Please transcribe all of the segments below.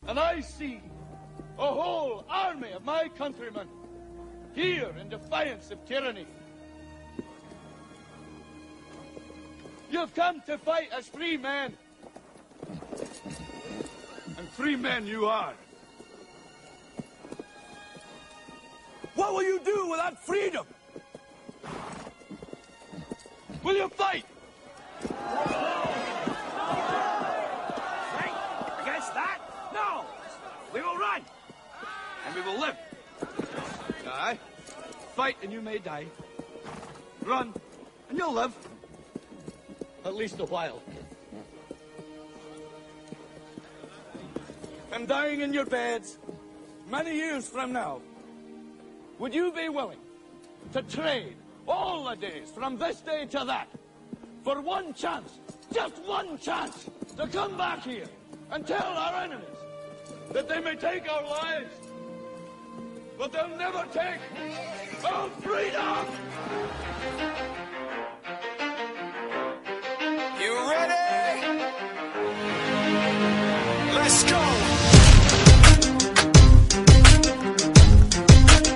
And I see a whole army of my countrymen here in defiance of tyranny. You've come to fight as free men. And free men you are. What will you do without freedom? Will you fight? Fight against that? No! We will run! And we will live. Aye. Fight and you may die. Run and you'll live. At least a while. And dying in your beds, many years from now, would you be willing to trade all the days from this day to that for one chance, just one chance, to come back here and tell our enemies that they may take our lives, but they'll never take our freedom? You ready? Let's go.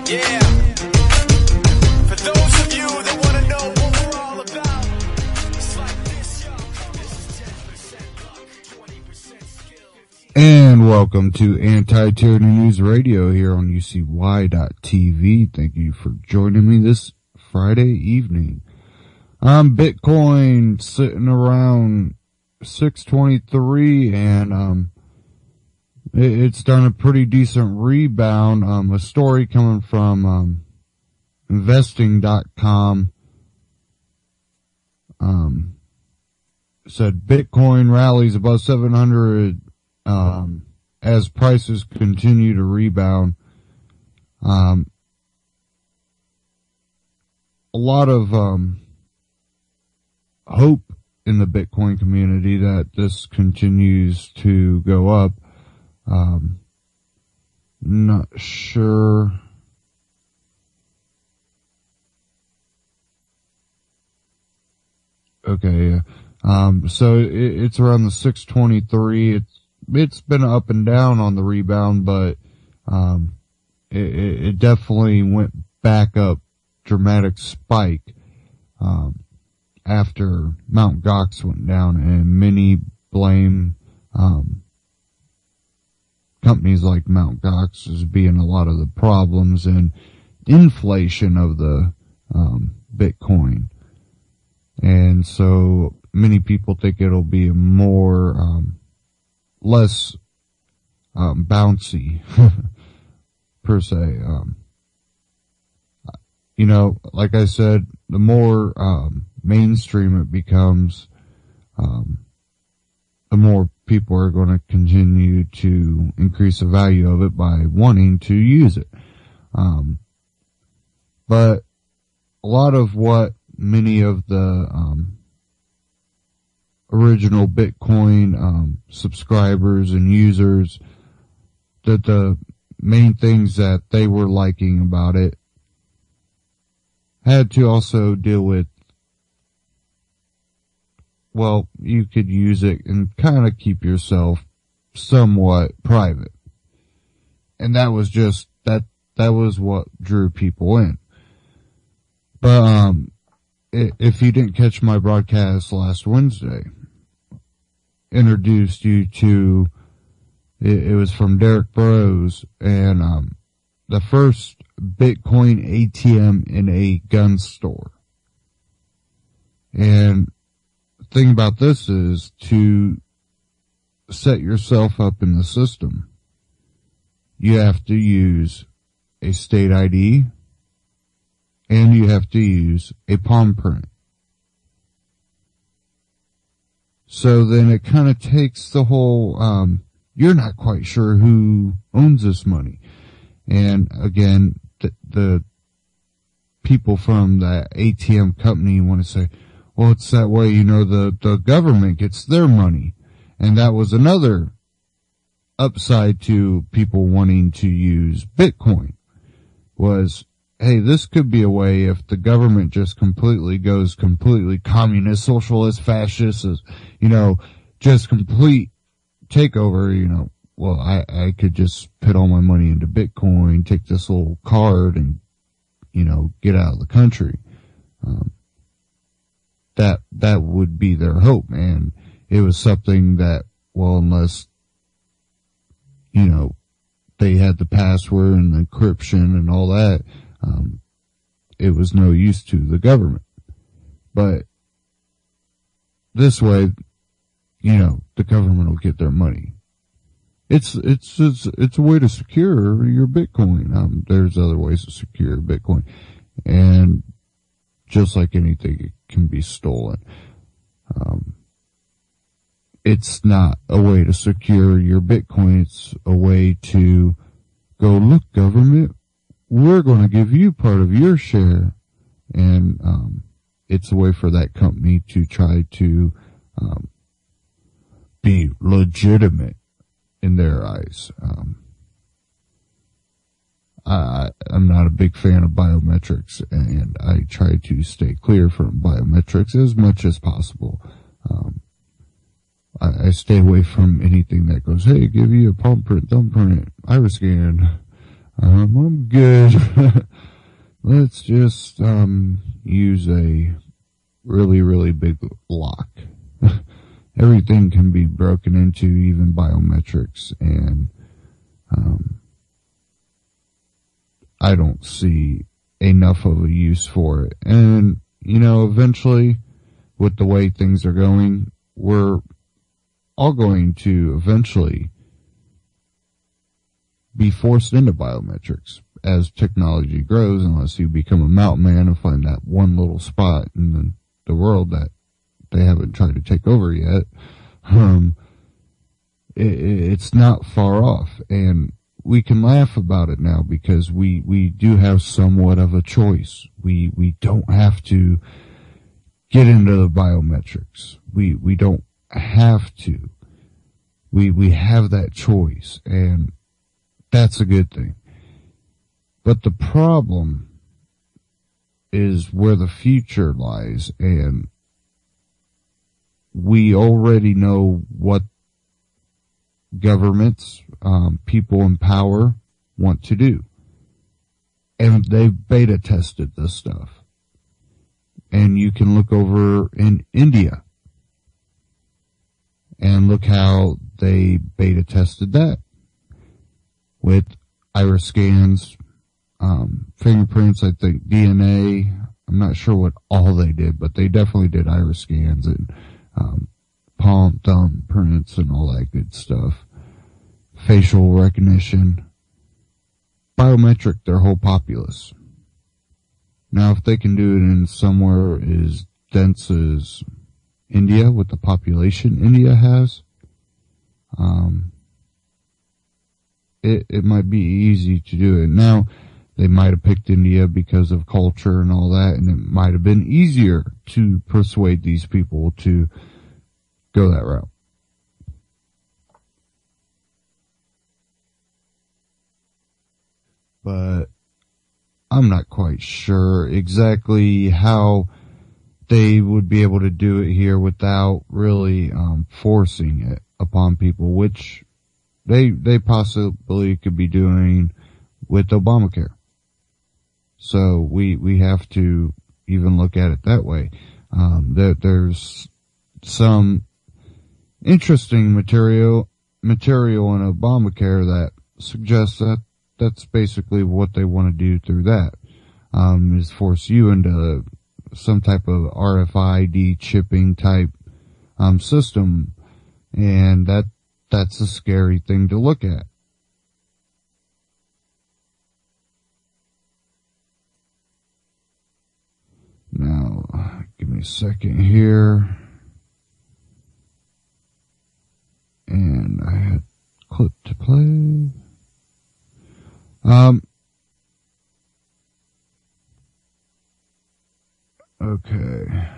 Yeah. For those of you that want to know what we're all about, it's like this, yo. This is 10% luck, 20% skill. And welcome to Anti-Tyranny News Radio here on UCY.TV. Thank you for joining me this Friday evening. Bitcoin sitting around 623 and, it's done a pretty decent rebound. A story coming from, investing.com, said Bitcoin rallies above 700, as prices continue to rebound. A lot of, hope in the Bitcoin community that this continues to go up. Not sure. Okay. So it's around the 623. It's been up and down on the rebound, but, it definitely went back up, dramatic spike, after Mt. Gox went down, and many blame, companies like Mt. Gox as being a lot of the problems and inflation of the, Bitcoin. And so many people think it'll be more, less, bouncy, per se. You know, like I said, the more, mainstream it becomes, the more people are going to continue to increase the value of it by wanting to use it. But a lot of what many of the, original Bitcoin, subscribers and users, that the main things that they were liking about it had to also deal with, well, you could use it and kind of keep yourself somewhat private. And that was just, that was what drew people in. But, if you didn't catch my broadcast last Wednesday, introduced you to, it was from Derek Burrows, and, the first Bitcoin ATM in a gun store. And the thing about this is to set yourself up in the system, you have to use a state ID and you have to use a palm print. So then it kind of takes the whole, you're not quite sure who owns this money. And again, the people from the ATM company want to say, well, it's that way, you know, the government gets their money. And that was another upside to people wanting to use Bitcoin, was, hey, this could be a way if the government just goes completely communist, socialist, fascist, you know, just complete takeover, you know, well, I could just put all my money into Bitcoin, take this little card and, get out of the country. That would be their hope. And it was something that, well, unless, they had the password and the encryption and all that, it was no use to the government. But this way, the government will get their money. It's a way to secure your Bitcoin. There's other ways to secure Bitcoin. And just like anything, it can be stolen. It's not a way to secure your Bitcoin. It's a way to go, look, government, we're going to give you part of your share. And, it's a way for that company to try to, be legitimate in their eyes. I'm not a big fan of biometrics, and I try to stay clear from biometrics as much as possible. I stay away from anything that goes, hey, give you a palm print, thumb print, iris scan. I'm good. Let's just use a really, really big lock. Everything can be broken into, even biometrics, and I don't see enough of a use for it. And, eventually, with the way things are going, we're all going to eventually be forced into biometrics as technology grows, unless you become a mountain man and find that one little spot in the world that they haven't tried to take over yet. It's not far off, and we can laugh about it now because we do have somewhat of a choice. We don't have to get into the biometrics. We don't have to. We have that choice, and that's a good thing. But the problem is where the future lies, and we already know what governments, people in power want to do. And they've beta tested this stuff. And you can look over in India and look how they beta tested that with iris scans, fingerprints, I think DNA. I'm not sure what all they did, but they definitely did iris scans and palm, thumb prints and all that good stuff. Facial recognition. Biometric their whole populace. Now, if they can do it in somewhere as dense as India, with the population India has, it might be easy to do it. Now, they might have picked India because of culture and all that, and it might have been easier to persuade these people to go that route. But I'm not quite sure exactly how they would be able to do it here without really forcing it upon people, which they possibly could be doing with Obamacare. So we have to even look at it that way. There's some interesting material in Obamacare that suggests that that's basically what they want to do through that, is force you into some type of RFID chipping type, system. And that's a scary thing to look at. Now, give me a second here. And I had clip to play. Okay.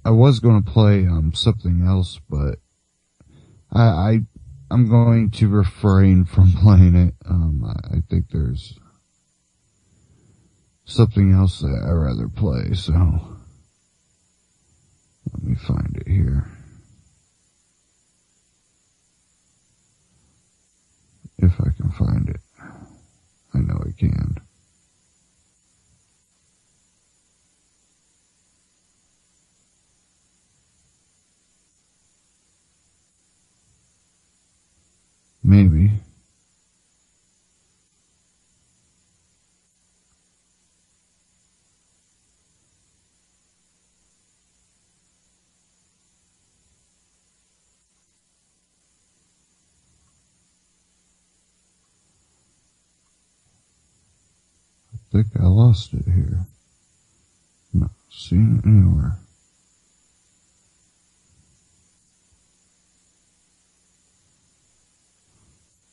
I was going to play, something else, but I'm going to refrain from playing it. I think there's something else that I'd rather play, so let me find it here. maybe. I think I lost it here. Not seeing it anywhere.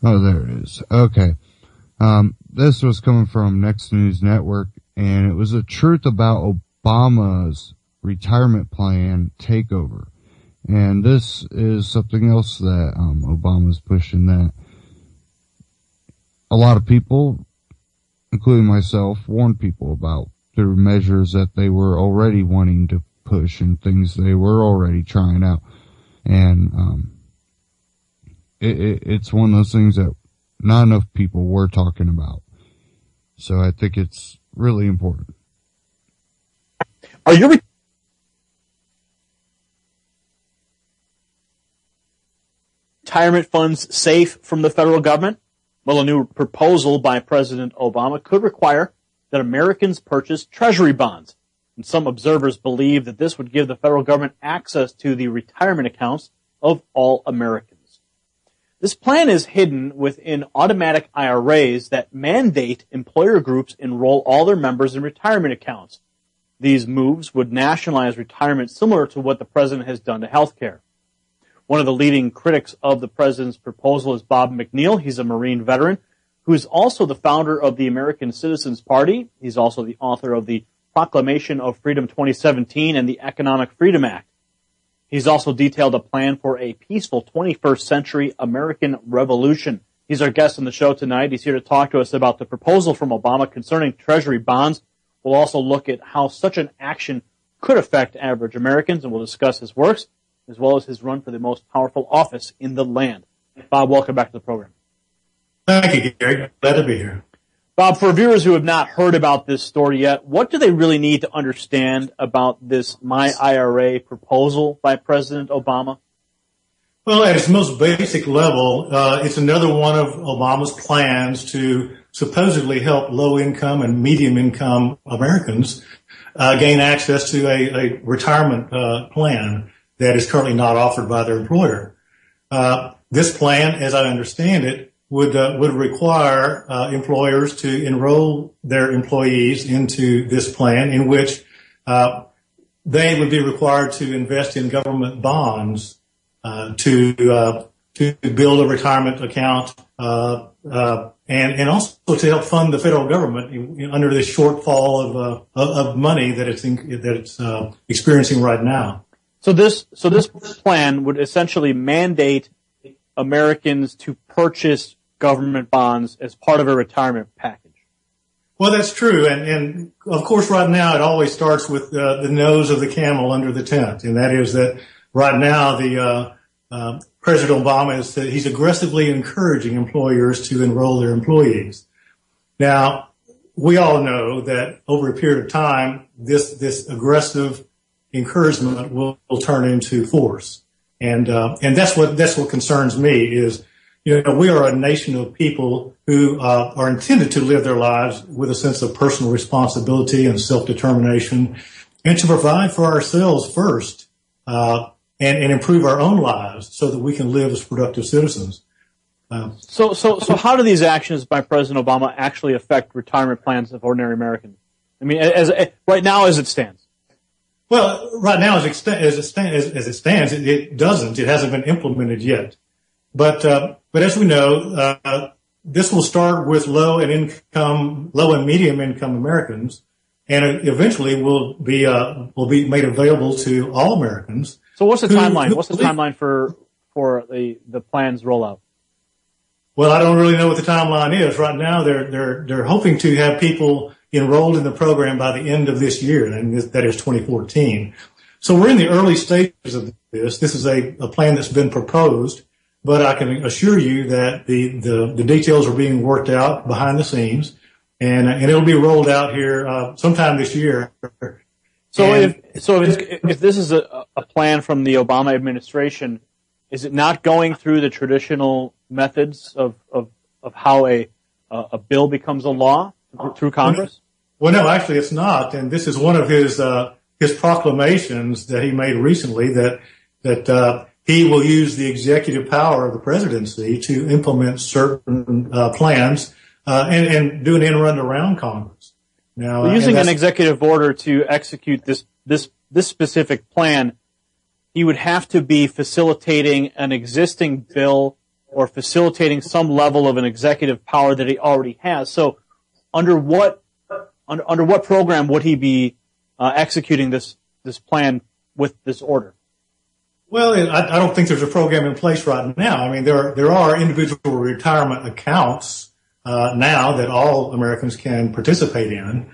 Oh, there it is. Okay. This was coming from Next News Network, and it was a truth about Obama's retirement plan takeover. And this is something else that Obama's pushing, that a lot of people, including myself, warned people about through measures that they were already wanting to push and things they were already trying out. And it's one of those things that not enough people were talking about. So I think it's really important. Are your retirement funds safe from the federal government? Well, a new proposal by President Obama could require that Americans purchase treasury bonds. And some observers believe that this would give the federal government access to the retirement accounts of all Americans. This plan is hidden within automatic IRAs that mandate employer groups enroll all their members in retirement accounts. These moves would nationalize retirement similar to what the president has done to health care. One of the leading critics of the president's proposal is Bob McNeil. He's a Marine veteran who is also the founder of the American Citizens Party. He's also the author of the Proclamation of Freedom 2017 and the Economic Freedom Act. He's also detailed a plan for a peaceful 21st century American revolution. He's our guest on the show tonight. He's here to talk to us about the proposal from Obama concerning treasury bonds. We'll also look at how such an action could affect average Americans, and we'll discuss his works as well as his run for the most powerful office in the land. Bob, welcome back to the program. Thank you, Gary. Glad to be here. Bob, for viewers who have not heard about this story yet, what do they really need to understand about this My IRA proposal by President Obama? Well, at its most basic level, it's another one of Obama's plans to supposedly help low-income and medium-income Americans gain access to a retirement plan that is currently not offered by their employer. This plan, as I understand it, would require employers to enroll their employees into this plan, in which they would be required to invest in government bonds to build a retirement account and also to help fund the federal government under this shortfall of money that it's experiencing right now. So this plan would essentially mandate Americans to purchase government bonds as part of a retirement package. Well, that's true. And of course, right now, it always starts with the nose of the camel under the tent. And that is that right now, President Obama he's aggressively encouraging employers to enroll their employees. Now, we all know that over a period of time, this aggressive encouragement will turn into force. And that's what concerns me is, we are a nation of people who are intended to live their lives with a sense of personal responsibility and self-determination, and to provide for ourselves first, and improve our own lives so that we can live as productive citizens. So how do these actions by President Obama actually affect retirement plans of ordinary Americans? I mean, right now as it stands. Well, right now as it stands, it doesn't. It hasn't been implemented yet. But as we know, this will start with low and medium income Americans, and it eventually will be made available to all Americans. So what's the timeline? What's the timeline for the plan's rollout? Well, I don't really know what the timeline is. Right now, they're hoping to have people enrolled in the program by the end of this year, and that is 2014. So we're in the early stages of this. This is a plan that's been proposed, but I can assure you that the details are being worked out behind the scenes, and it'll be rolled out here sometime this year. So if this is a plan from the Obama administration, Is it not going through the traditional methods of how a bill becomes a law through Congress? Well, no, actually it's not. And this is one of his proclamations that he made recently that he will use the executive power of the presidency to implement certain plans and do an end-run around Congress. Now, using an executive order to execute this specific plan, he would have to be facilitating an existing bill or facilitating some level of an executive power that he already has. So, under what program would he be executing this plan with this order? Well, I don't think there's a program in place right now. I mean, there are individual retirement accounts now that all Americans can participate in.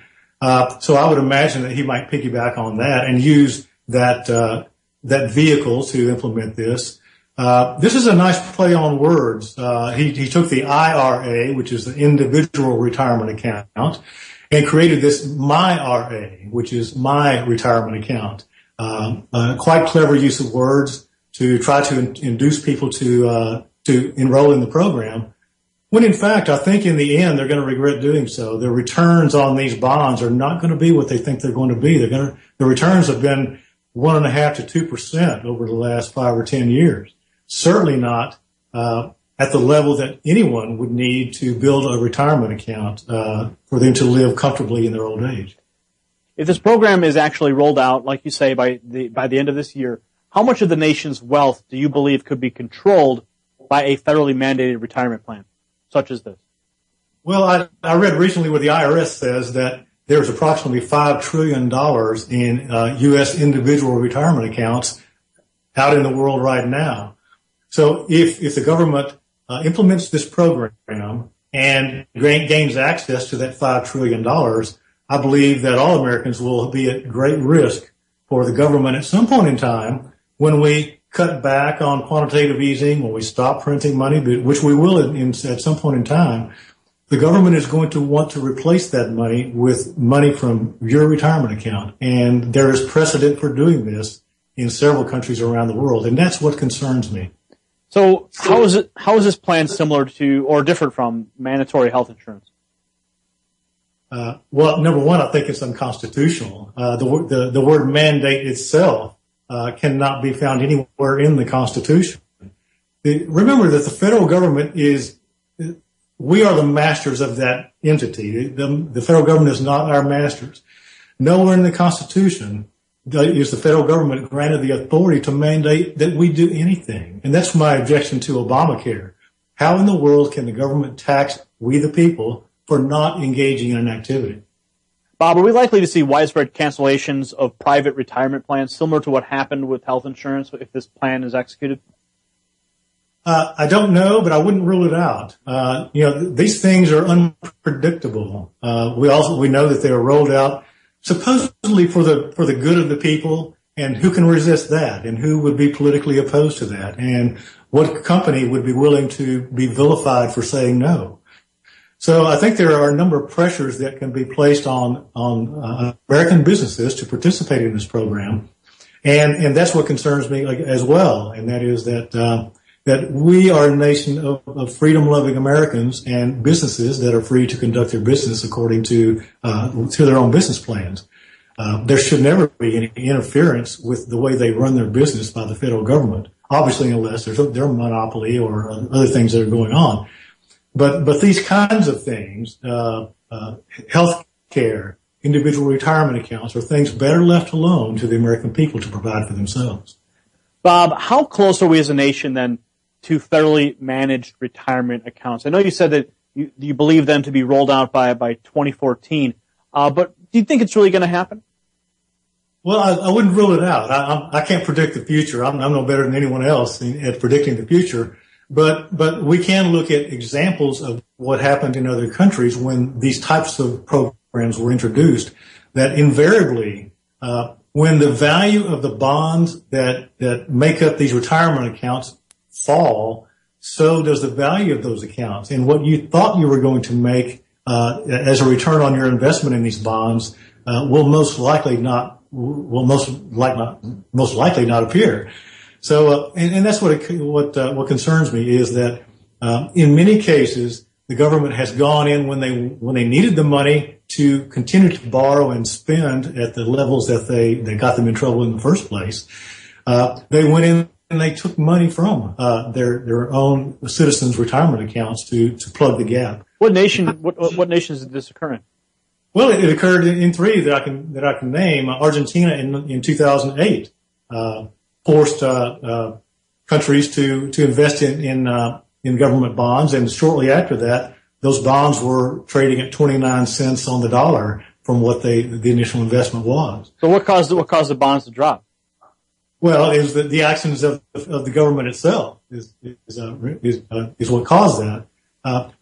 So I would imagine that he might piggyback on that and use that vehicle to implement this. This is a nice play on words. He took the IRA, which is the individual retirement account, and created this MyRA, which is my retirement account. Quite clever use of words to try to induce people to enroll in the program. When in fact, I think in the end, they're going to regret doing so. The returns on these bonds are not going to be what they think they're going to be. The returns have been 1.5% to 2% over the last 5 or 10 years. Certainly not, at the level that anyone would need to build a retirement account, for them to live comfortably in their old age. If this program is actually rolled out, like you say, by the end of this year, how much of the nation's wealth do you believe could be controlled by a federally mandated retirement plan, such as this? Well, I read recently where the IRS says that there's approximately $5 trillion in U.S. individual retirement accounts out in the world right now. So if the government implements this program and gains access to that $5 trillion, I believe that all Americans will be at great risk for the government at some point in time when we cut back on quantitative easing, when we stop printing money, which we will at some point in time. The government is going to want to replace that money with money from your retirement account. And there is precedent for doing this in several countries around the world. And that's what concerns me. So how is this plan similar to or different from mandatory health insurance? Well, number one, I think it's unconstitutional. The word mandate itself cannot be found anywhere in the Constitution. Remember that the federal government we are the masters of that entity. The federal government is not our masters. Nowhere in the Constitution is the federal government granted the authority to mandate that we do anything. And that's my objection to Obamacare. How in the world can the government tax we the people for not engaging in an activity? Bob, are we likely to see widespread cancellations of private retirement plans similar to what happened with health insurance if this plan is executed? I don't know, but I wouldn't rule it out. These things are unpredictable. We know that they are rolled out supposedly for the good of the people, and who can resist that? And who would be politically opposed to that? And what company would be willing to be vilified for saying no? So I think there are a number of pressures that can be placed on American businesses to participate in this program, and that's what concerns me as well. And that is that we are a nation of freedom-loving Americans and businesses that are free to conduct their business according to their own business plans. There should never be any interference with the way they run their business by the federal government, obviously unless there's their monopoly or other things that are going on. But these kinds of things, health care, individual retirement accounts, are things better left alone to the American people to provide for themselves. Bob, how close are we as a nation then to federally managed retirement accounts? I know you said that you believe them to be rolled out by 2014, but do you think it's really going to happen? Well, I wouldn't rule it out. I can't predict the future. I'm no better than anyone else at predicting the future. But we can look at examples of what happened in other countries when these types of programs were introduced, that invariably, when the value of the bonds that make up these retirement accounts fall, so does the value of those accounts. And what you thought you were going to make as a return on your investment in these bonds will most likely not appear. So, and that's what concerns me is that, in many cases, the government has gone in when they needed the money to continue to borrow and spend at the levels that they got them in trouble in the first place. They went in and they took money from, their own citizens' retirement accounts to plug the gap. What nations did this occur in? Well, it occurred in three that I can name. Argentina in 2008 forced countries to invest in government bonds, and shortly after that, those bonds were trading at 29 cents on the dollar from what the initial investment was. So what caused the bonds to drop? Well, is the actions of the government itself is what caused that.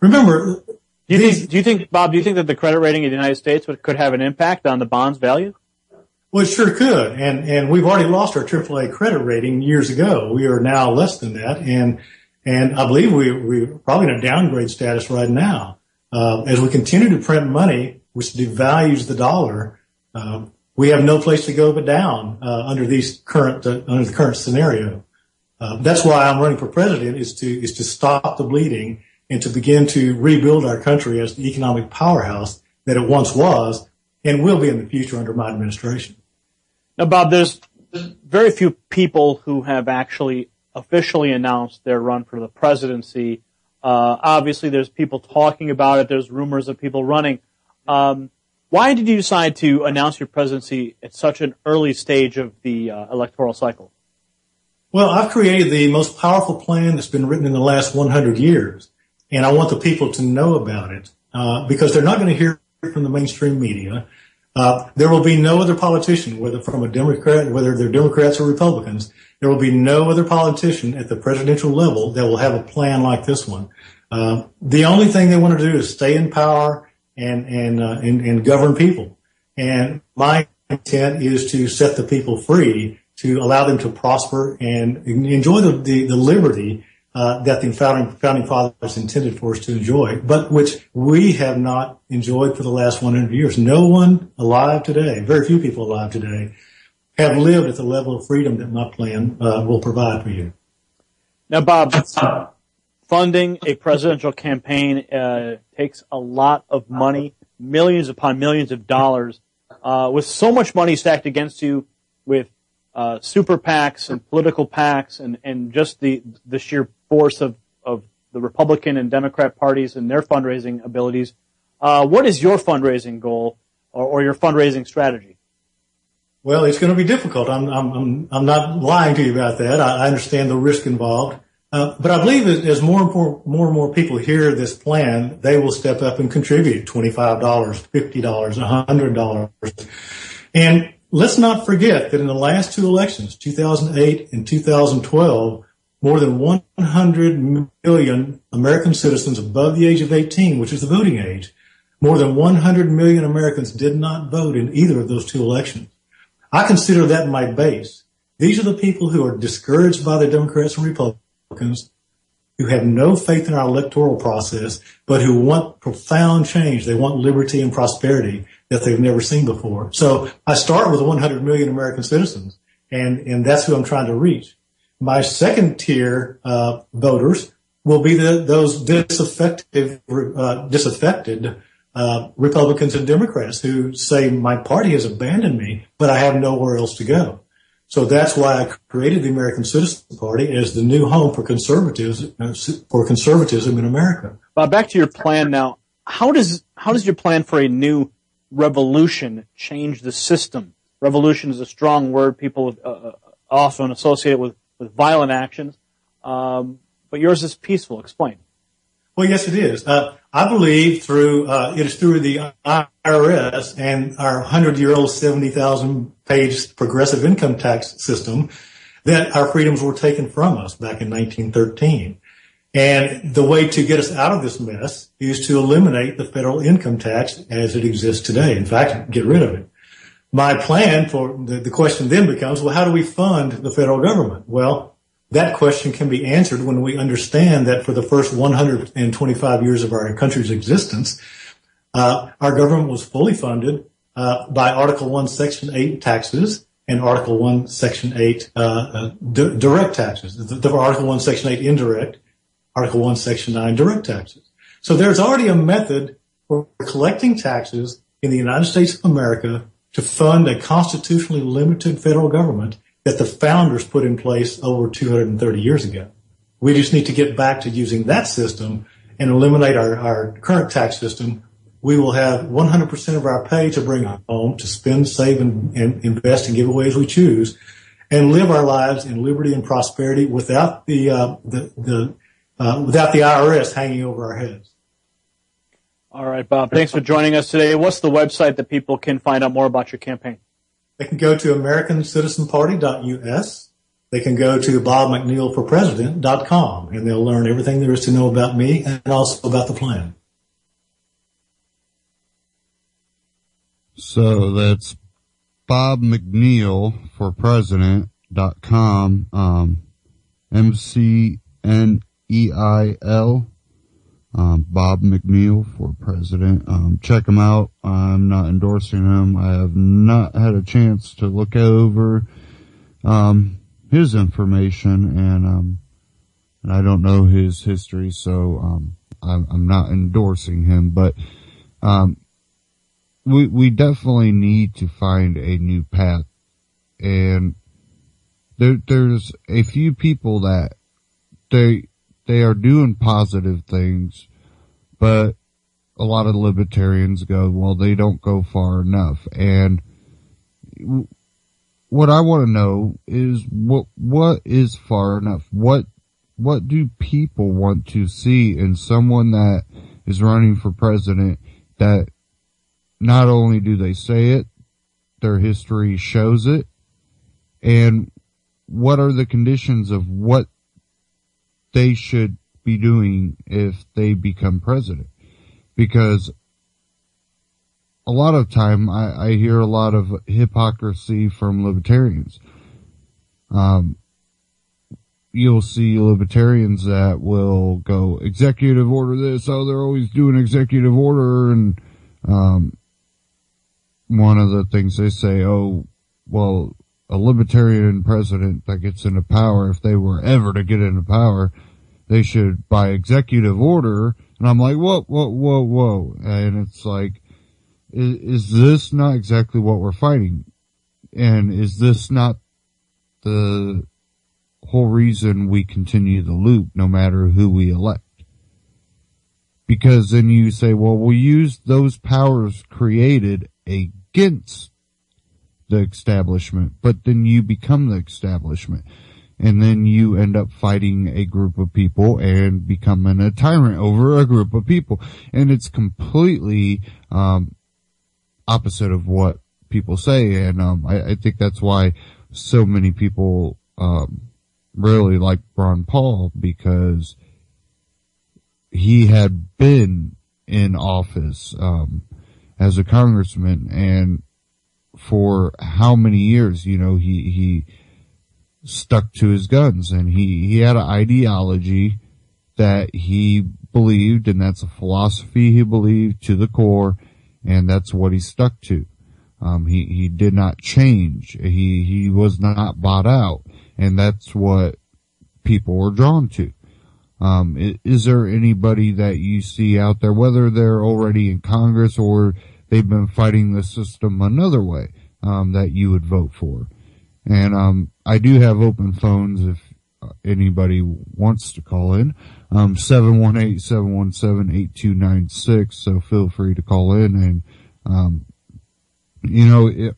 Remember. Do you think, Bob, that the credit rating of the United States could have an impact on the bond's value? Well, it sure could. And we've already lost our AAA credit rating years ago. We are now less than that. And I believe we're probably in a downgrade status right now. As we continue to print money, which devalues the dollar, we have no place to go but down, under the current scenario. That's why I'm running for president is to stop the bleeding and to begin to rebuild our country as the economic powerhouse that it once was and will be in the future under my administration. Now, Bob, there's very few people who have actually officially announced their run for the presidency. Obviously, there's people talking about it. There's rumors of people running. Why did you decide to announce your presidency at such an early stage of the electoral cycle? Well, I've created the most powerful plan that's been written in the last 100 years. And I want the people to know about it, because they're not going to hear from the mainstream media. There will be no other politician, whether they're Democrats or Republicans, there will be no other politician at the presidential level that will have a plan like this one. The only thing they want to do is stay in power and govern people. And my intent is to set the people free, to allow them to prosper and enjoy the liberty that the founding fathers intended for us to enjoy, but which we have not enjoyed for the last 100 years. No one alive today, very few people alive today, have lived at the level of freedom that my plan will provide for you. Now, Bob, funding a presidential campaign takes a lot of money, millions upon millions of dollars. With so much money stacked against you, with super PACs and political PACs and just the sheer force of the Republican and Democrat parties and their fundraising abilities, what is your fundraising goal or your fundraising strategy? Well, it's going to be difficult. I'm not lying to you about that. I understand the risk involved. But I believe that as more and more people hear this plan, they will step up and contribute $25, $50, $100. And let's not forget that in the last two elections, 2008 and 2012, more than 100 million American citizens above the age of 18, which is the voting age, more than 100 million Americans did not vote in either of those two elections. I consider that my base. These are the people who are discouraged by the Democrats and Republicans, who have no faith in our electoral process, but who want profound change. They want liberty and prosperity that they've never seen before. So I start with 100 million American citizens, and that's who I'm trying to reach. My second tier voters will be those disaffected Republicans and Democrats who say my party has abandoned me, but I have nowhere else to go. So that's why I created the American Citizen Party as the new home for conservatism in America. Back to your plan now. How does your plan for a new revolution change the system? Revolution is a strong word. People often associate it with violent actions. But yours is peaceful. Explain. Well, yes, it is. I believe it is through the IRS and our 100-year-old 70,000-page progressive income tax system that our freedoms were taken from us back in 1913. And the way to get us out of this mess is to eliminate the federal income tax as it exists today. In fact, get rid of it. My plan for the question then becomes, well, how do we fund the federal government? Well, that question can be answered when we understand that for the first 125 years of our country's existence, our government was fully funded by Article 1, Section 8 taxes and Article 1, Section 8 direct taxes. The Article 1, Section 8 indirect, Article 1, Section 9 direct taxes. So there's already a method for collecting taxes in the United States of America to fund a constitutionally limited federal government that the founders put in place over 230 years ago. We just need to get back to using that system and eliminate our current tax system. We will have 100% of our pay to bring home, to spend, save, and invest and give away as we choose, and live our lives in liberty and prosperity without the IRS hanging over our heads. All right, Bob, thanks for joining us today. What's the website that people can find out more about your campaign? They can go to AmericanCitizenParty.us. They can go to BobMcNeilForPresident.com, and they'll learn everything there is to know about me and also about the plan. So that's BobMcNeilForPresident.com, McNeil, Bob McNeil for President. Check him out. I'm not endorsing him. I have not had a chance to look over his information, and I don't know his history, so I'm not endorsing him. But we definitely need to find a new path, and there's a few people that they are doing positive things, but a lot of libertarians go, well, they don't go far enough. And what I want to know is what is far enough? What do people want to see in someone that is running for president, that not only do they say it, their history shows it, and what are the conditions of what they should be doing if they become president? Because a lot of time I hear a lot of hypocrisy from libertarians. You'll see libertarians that will go, executive order this, oh, they're always doing executive order, and one of the things they say, oh, well, a libertarian president that gets into power, if they were ever to get into power, they should, by executive order. And I'm like, whoa. And it's like, is this not exactly what we're fighting? And is this not the whole reason we continue the loop, no matter who we elect? Because then you say, well, we'll use those powers created against the establishment, but then you become the establishment, and then you end up fighting a group of people and becoming a tyrant over a group of people. And it's completely opposite of what people say, and I think that's why so many people really like Ron Paul, because he had been in office as a congressman, and for how many years, he stuck to his guns, and he had an ideology that he believed, and that's a philosophy he believed to the core, and that's what he stuck to. He did not change. He was not bought out, and that's what people were drawn to. Is there anybody that you see out there, whether they're already in Congress or they've been fighting the system another way, that you would vote for? And I do have open phones if anybody wants to call in. 718-717-8296, so feel free to call in. And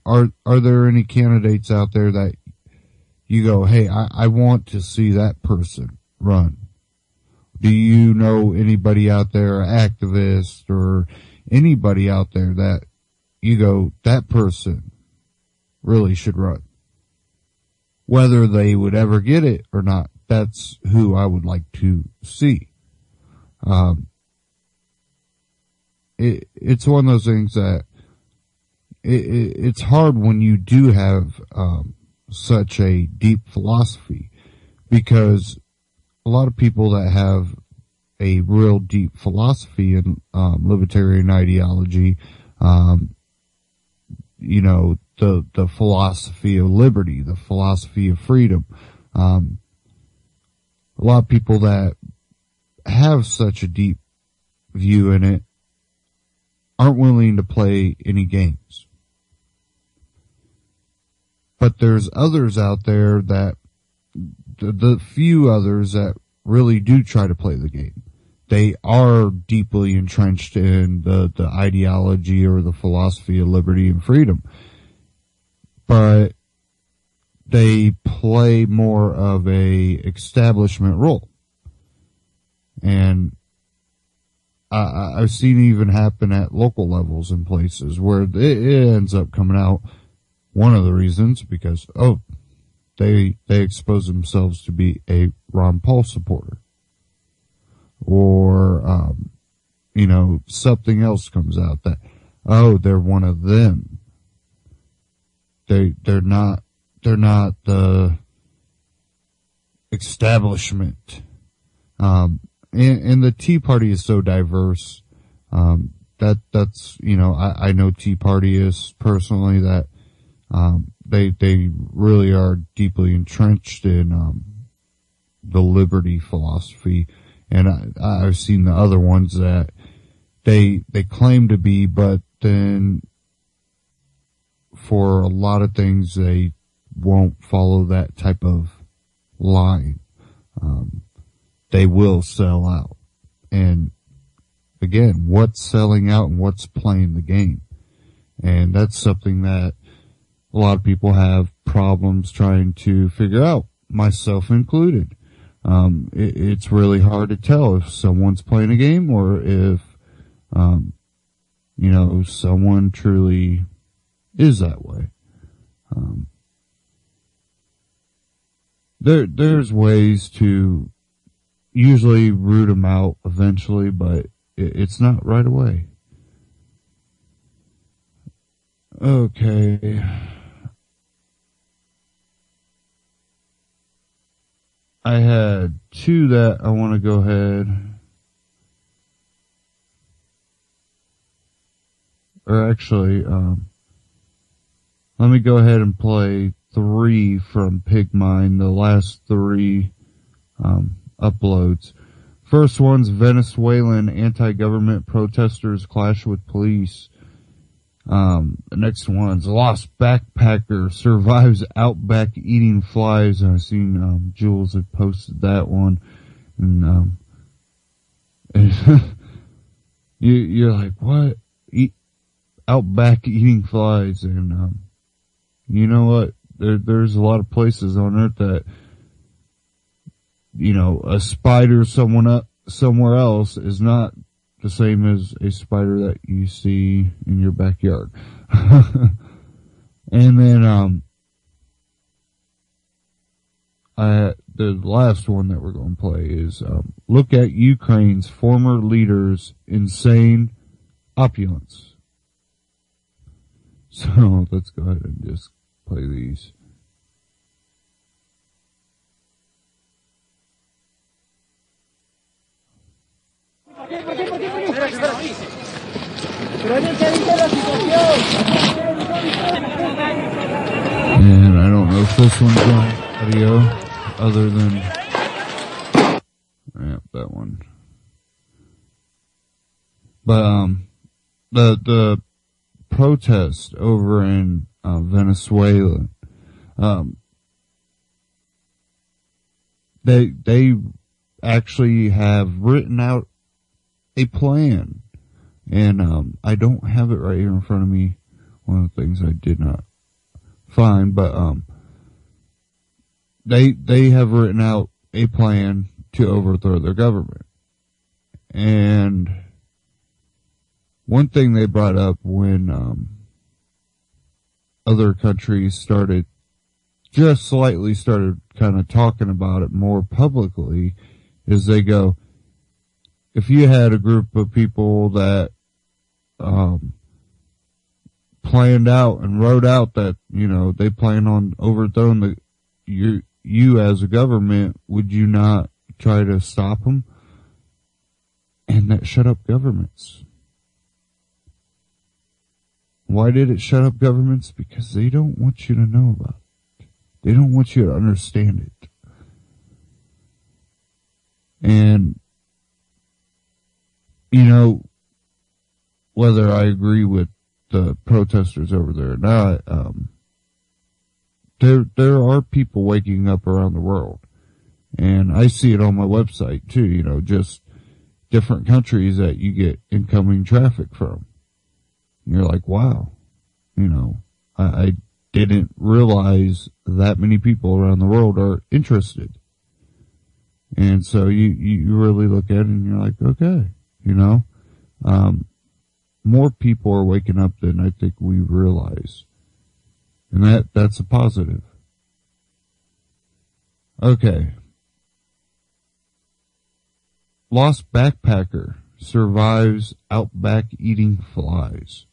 are there any candidates out there that you go, hey, I want to see that person run? Do you know anybody out there, activist or anybody out there that you go, that person really should run? Whether they would ever get it or not, that's who I would like to see. It's one of those things that it's hard when you do have such a deep philosophy, because a lot of people that have a real deep philosophy and libertarian ideology, the philosophy of liberty, the philosophy of freedom. A lot of people that have such a deep view in it aren't willing to play any games. But there's others out there that, the few others that really do try to play the game. They are deeply entrenched in the ideology or the philosophy of liberty and freedom. But they play more of a establishment role. And I've seen it even happen at local levels in places where it ends up coming out. One of the reasons, because, they expose themselves to be a Ron Paul supporter. Or, something else comes out that, they're one of them. They're not the establishment. And the Tea Party is so diverse, that's, I know Tea Partyists personally that, they really are deeply entrenched in, the liberty philosophy. And I've seen the other ones that they claim to be, but then for a lot of things they won't follow that type of line. They will sell out. And again, what's selling out and what's playing the game? And that's something that a lot of people have problems trying to figure out, myself included. It's really hard to tell if someone's playing a game or if, someone truly is that way. There's ways to usually root them out eventually, but it's not right away. Okay. I had two that I want to go ahead. Or actually, let me go ahead and play 3 from Pigmine, the last 3 uploads. First one's Venezuelan anti-government protesters clash with police. The next one's Lost Backpacker survives outback eating flies. I've seen, Jules had posted that one. And, you're like, what? Outback eating flies. And, you know what? There's a lot of places on earth that, a spider somewhere else is not the same as a spider that you see in your backyard. And then, the last one that we're going to play is, look at Ukraine's former leader's insane opulence. So let's go ahead and just play these. And I don't know if this one's on audio other than, that one. But, the protest over in, Venezuela, they actually have written out a plan. And, I don't have it right here in front of me. One of the things I did not find, but, they have written out a plan to overthrow their government. And one thing they brought up when, other countries started kind of talking about it more publicly is they go, if you had a group of people that, planned out and wrote out that, they plan on overthrowing you as a government, would you not try to stop them? And that shut up governments. Why did it shut up governments? Because they don't want you to know about it. They don't want you to understand it. And, you know, whether I agree with the protesters over there or not, there are people waking up around the world. And I see it on my website too, you know, just different countries that you get incoming traffic from. And you're like, wow, you know, I didn't realize that many people around the world are interested. And so you really look at it and you're like, okay, you know, more people are waking up than I think we realize. And that's a positive. Okay. Lost backpacker survives outback eating flies.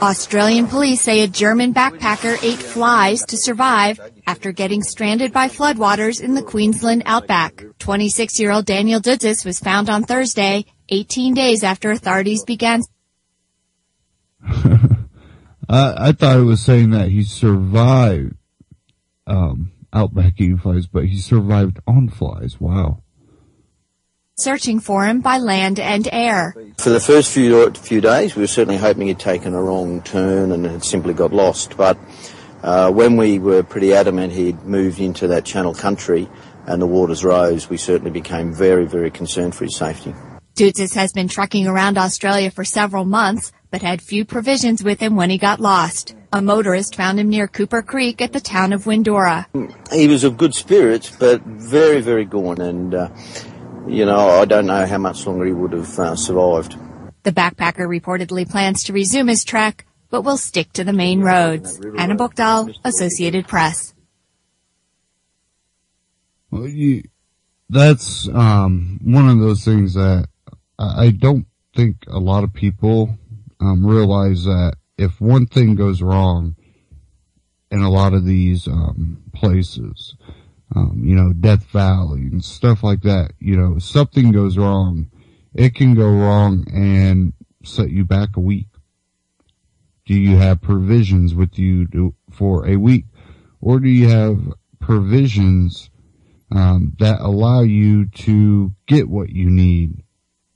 Australian police say a German backpacker ate flies to survive after getting stranded by floodwaters in the Queensland outback. 26-year-old Daniel Dudzis was found on Thursday, 18 days after authorities began. I thought it was saying that he survived outback eating flies, but he survived on flies. Wow. Searching for him by land and air. For the first few days, we were certainly hoping he'd taken a wrong turn and had simply got lost. But when we were pretty adamant he'd moved into that channel country and the waters rose, we certainly became very, very concerned for his safety. Dudzis has been trucking around Australia for several months, but had few provisions with him when he got lost. A motorist found him near Cooper Creek at the town of Windora. He was of good spirits, but very, very gone, and you know, I don't know how much longer he would have survived. The backpacker reportedly plans to resume his trek, but will stick to the main roads. Anna Buchdahl, Associated Press. Well, that's one of those things that I don't think a lot of people realize, that if one thing goes wrong in a lot of these places, you know, Death Valley and stuff like that, you know, something goes wrong, it can go wrong and set you back a week. Do you have provisions with you for a week? Or do you have provisions that allow you to get what you need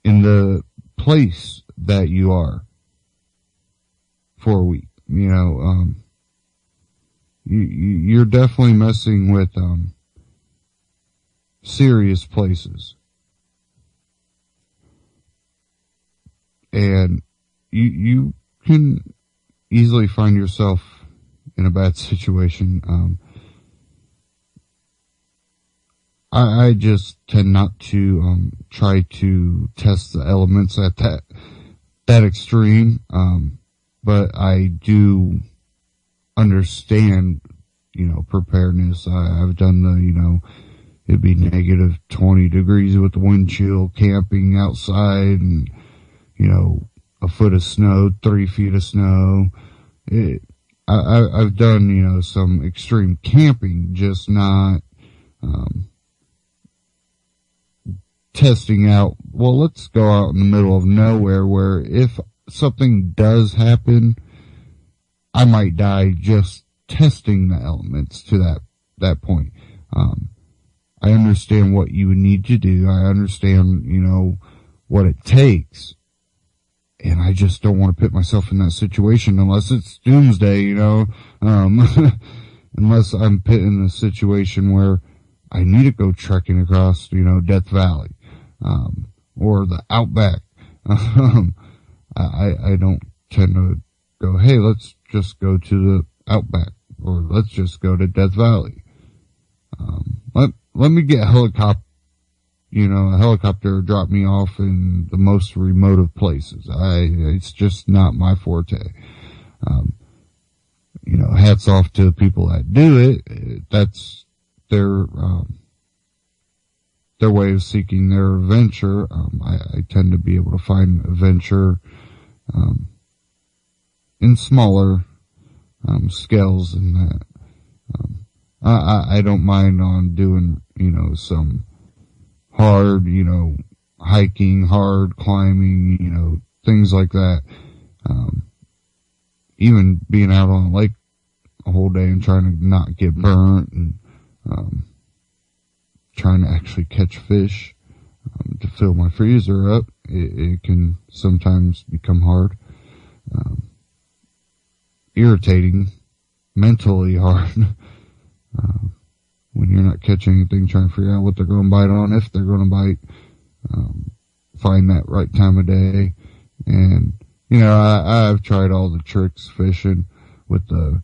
in the place that you are for a week? You know, you're definitely messing with serious places. And you can easily find yourself in a bad situation. I just tend not to try to test the elements at that extreme. But I do understand, you know, preparedness. I've done the, you know, it'd be negative 20 degrees with the wind chill, camping outside, and, you know, a foot of snow, 3 feet of snow. I've done, you know, some extreme camping, just not testing out, well, let's go out in the middle of nowhere where if something does happen, I might die just testing the elements to that point. I understand what you would need to do. I understand, you know, what it takes. And I just don't want to put myself in that situation unless it's doomsday, you know, unless I'm put in a situation where I need to go trekking across, you know, Death Valley, or the Outback. I don't tend to go, hey, let's just go to the Outback, or let's just go to Death Valley. Let me get a helicopter drop me off in the most remote of places. It's just not my forte. You know, hats off to the people that do it. That's their way of seeking their adventure. I tend to be able to find adventure, in smaller, scales than that. I don't mind on doing, you know, some hard, you know, hiking hard, climbing, things like that. Even being out on the lake a whole day and trying to not get burnt, and trying to actually catch fish to fill my freezer up, it can sometimes become hard. Irritating, mentally hard. When you're not catching anything, trying to figure out what they're going to bite on, if they're going to bite, find that right time of day. And, I've tried all the tricks fishing with the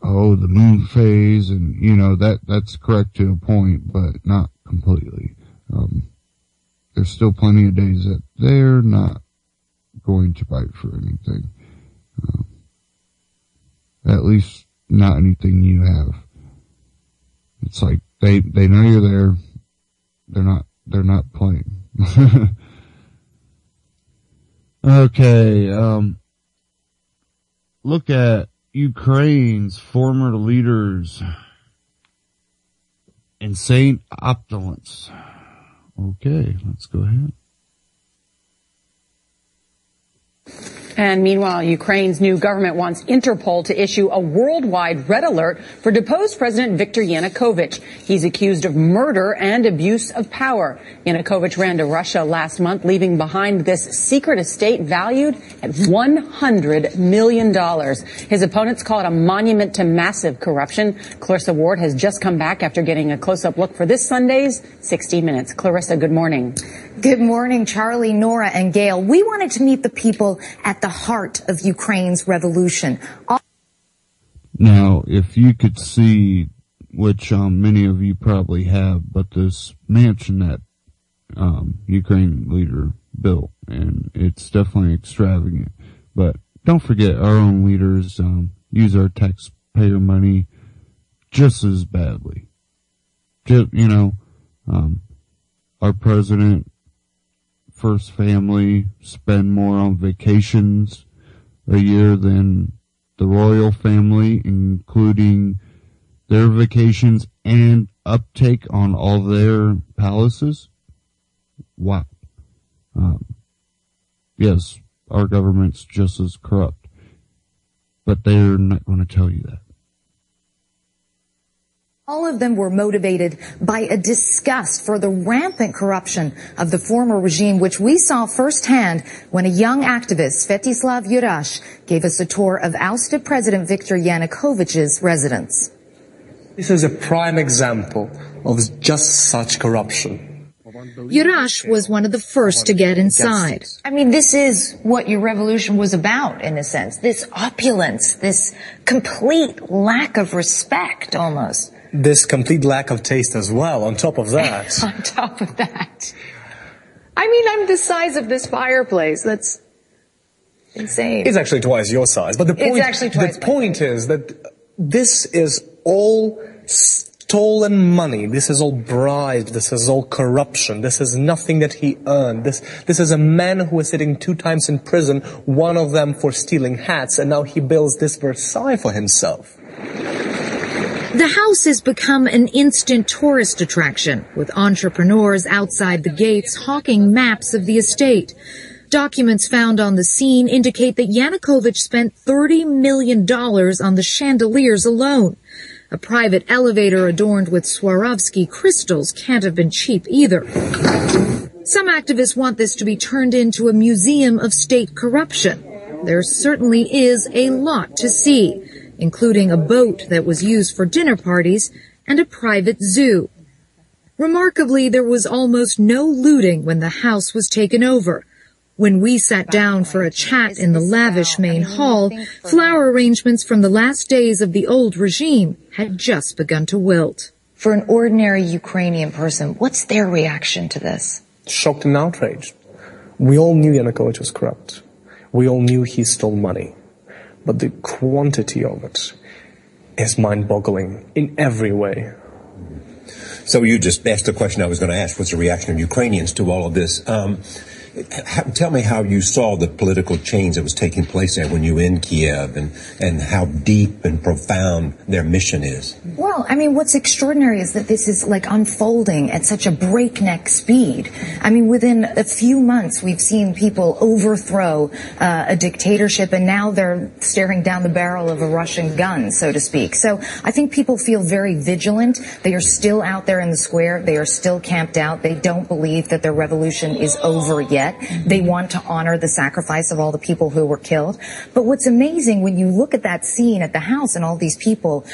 moon phase, and, that's correct to a point, but not completely. There's still plenty of days that they're not going to bite for anything. At least not anything you have. It's like they know you're there. They're not playing. Okay, look at Ukraine's former leaders. Insane opulence. Okay, let's go ahead. And meanwhile, Ukraine's new government wants Interpol to issue a worldwide red alert for deposed President Viktor Yanukovych. He's accused of murder and abuse of power. Yanukovych ran to Russia last month, leaving behind this secret estate valued at $100 million. His opponents call it a monument to massive corruption. Clarissa Ward has just come back after getting a close-up look for this Sunday's 60 Minutes. Clarissa, good morning. Good morning, Charlie, Nora, and Gail. We wanted to meet the people at the heart of Ukraine's revolution. Now, if you could see, which many of you probably have, but this mansion that Ukraine leader built, and it's definitely extravagant. But don't forget, our own leaders use our taxpayer money just as badly. Our president, first family, spend more on vacations a year than the royal family, including their vacations and uptake on all their palaces. Wow. Yes, our government's just as corrupt, but they're not going to tell you that. All of them were motivated by a disgust for the rampant corruption of the former regime, which we saw firsthand when a young activist, Svetislav Yurash, gave us a tour of ousted President Viktor Yanukovych's residence. This is a prime example of just such corruption. Yurash was one of the first to get inside. I mean, this is what your revolution was about, in a sense. This opulence, this complete lack of respect, almost. This complete lack of taste as well, on top of that. On top of that. I mean, I'm the size of this fireplace. That's insane. It's actually twice your size. But the point is that this is all stolen money. This is all bribed. This is all corruption. This is nothing that he earned. This is a man who is sitting 2 times in prison, one of them for stealing hats, and now he builds this Versailles for himself. The house has become an instant tourist attraction, with entrepreneurs outside the gates hawking maps of the estate. Documents found on the scene indicate that Yanukovych spent $30 million on the chandeliers alone. A private elevator adorned with Swarovski crystals can't have been cheap either. Some activists want this to be turned into a museum of state corruption. There certainly is a lot to see, including a boat that was used for dinner parties and a private zoo. Remarkably, there was almost no looting when the house was taken over. When we sat down for a chat in the lavish main hall, flower arrangements from the last days of the old regime had just begun to wilt. For an ordinary Ukrainian person, what's their reaction to this? Shocked and outraged. We all knew Yanukovych was corrupt. We all knew he stole money. But the quantity of it is mind-boggling in every way. So you just asked the question I was going to ask. What's the reaction of Ukrainians to all of this? Tell me how you saw the political change that was taking place there when you were in Kiev, and how deep and profound their mission is. Well, I mean, what's extraordinary is that this is like unfolding at such a breakneck speed. I mean, within a few months, we've seen people overthrow a dictatorship, and now they're staring down the barrel of a Russian gun, so to speak. So I think people feel very vigilant. They are still out there in the square. They are still camped out. They don't believe that their revolution is over yet. They want to honor the sacrifice of all the people who were killed. But what's amazing when you look at that scene at the house and all these people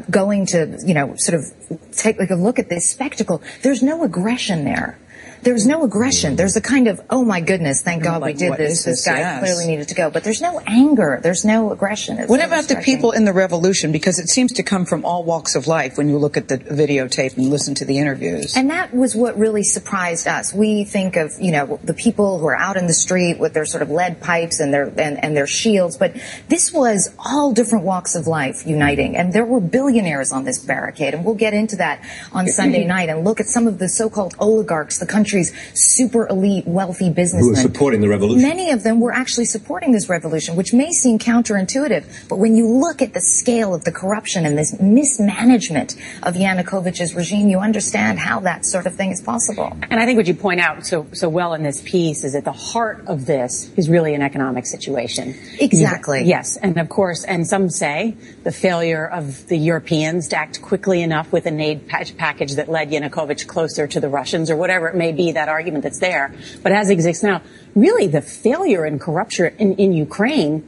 going to, sort of take like a look at this spectacle, there's no aggression there. There's no aggression. There's a kind of, oh my goodness, thank God we did this. This guy clearly needed to go. But there's no anger. There's no aggression. What about the people in the revolution? Because it seems to come from all walks of life when you look at the videotape and listen to the interviews. And that was what really surprised us. We think of, the people who are out in the street with their sort of lead pipes and their shields. But this was all different walks of life uniting. And there were billionaires on this barricade. And we'll get into that on Sunday night and look at some of the so-called oligarchs, the country's super elite, wealthy businessmen. Who were supporting the revolution. Many of them were actually supporting this revolution, which may seem counterintuitive. But when you look at the scale of the corruption and this mismanagement of Yanukovych's regime, you understand how that sort of thing is possible. And I think what you point out so well in this piece is that the heart of this is really an economic situation. Exactly. Yes. And of course, and some say the failure of the Europeans to act quickly enough with an aid package that led Yanukovych closer to the Russians, or whatever it may be, that argument that's there. But as it exists now, really the failure and corruption in Ukraine,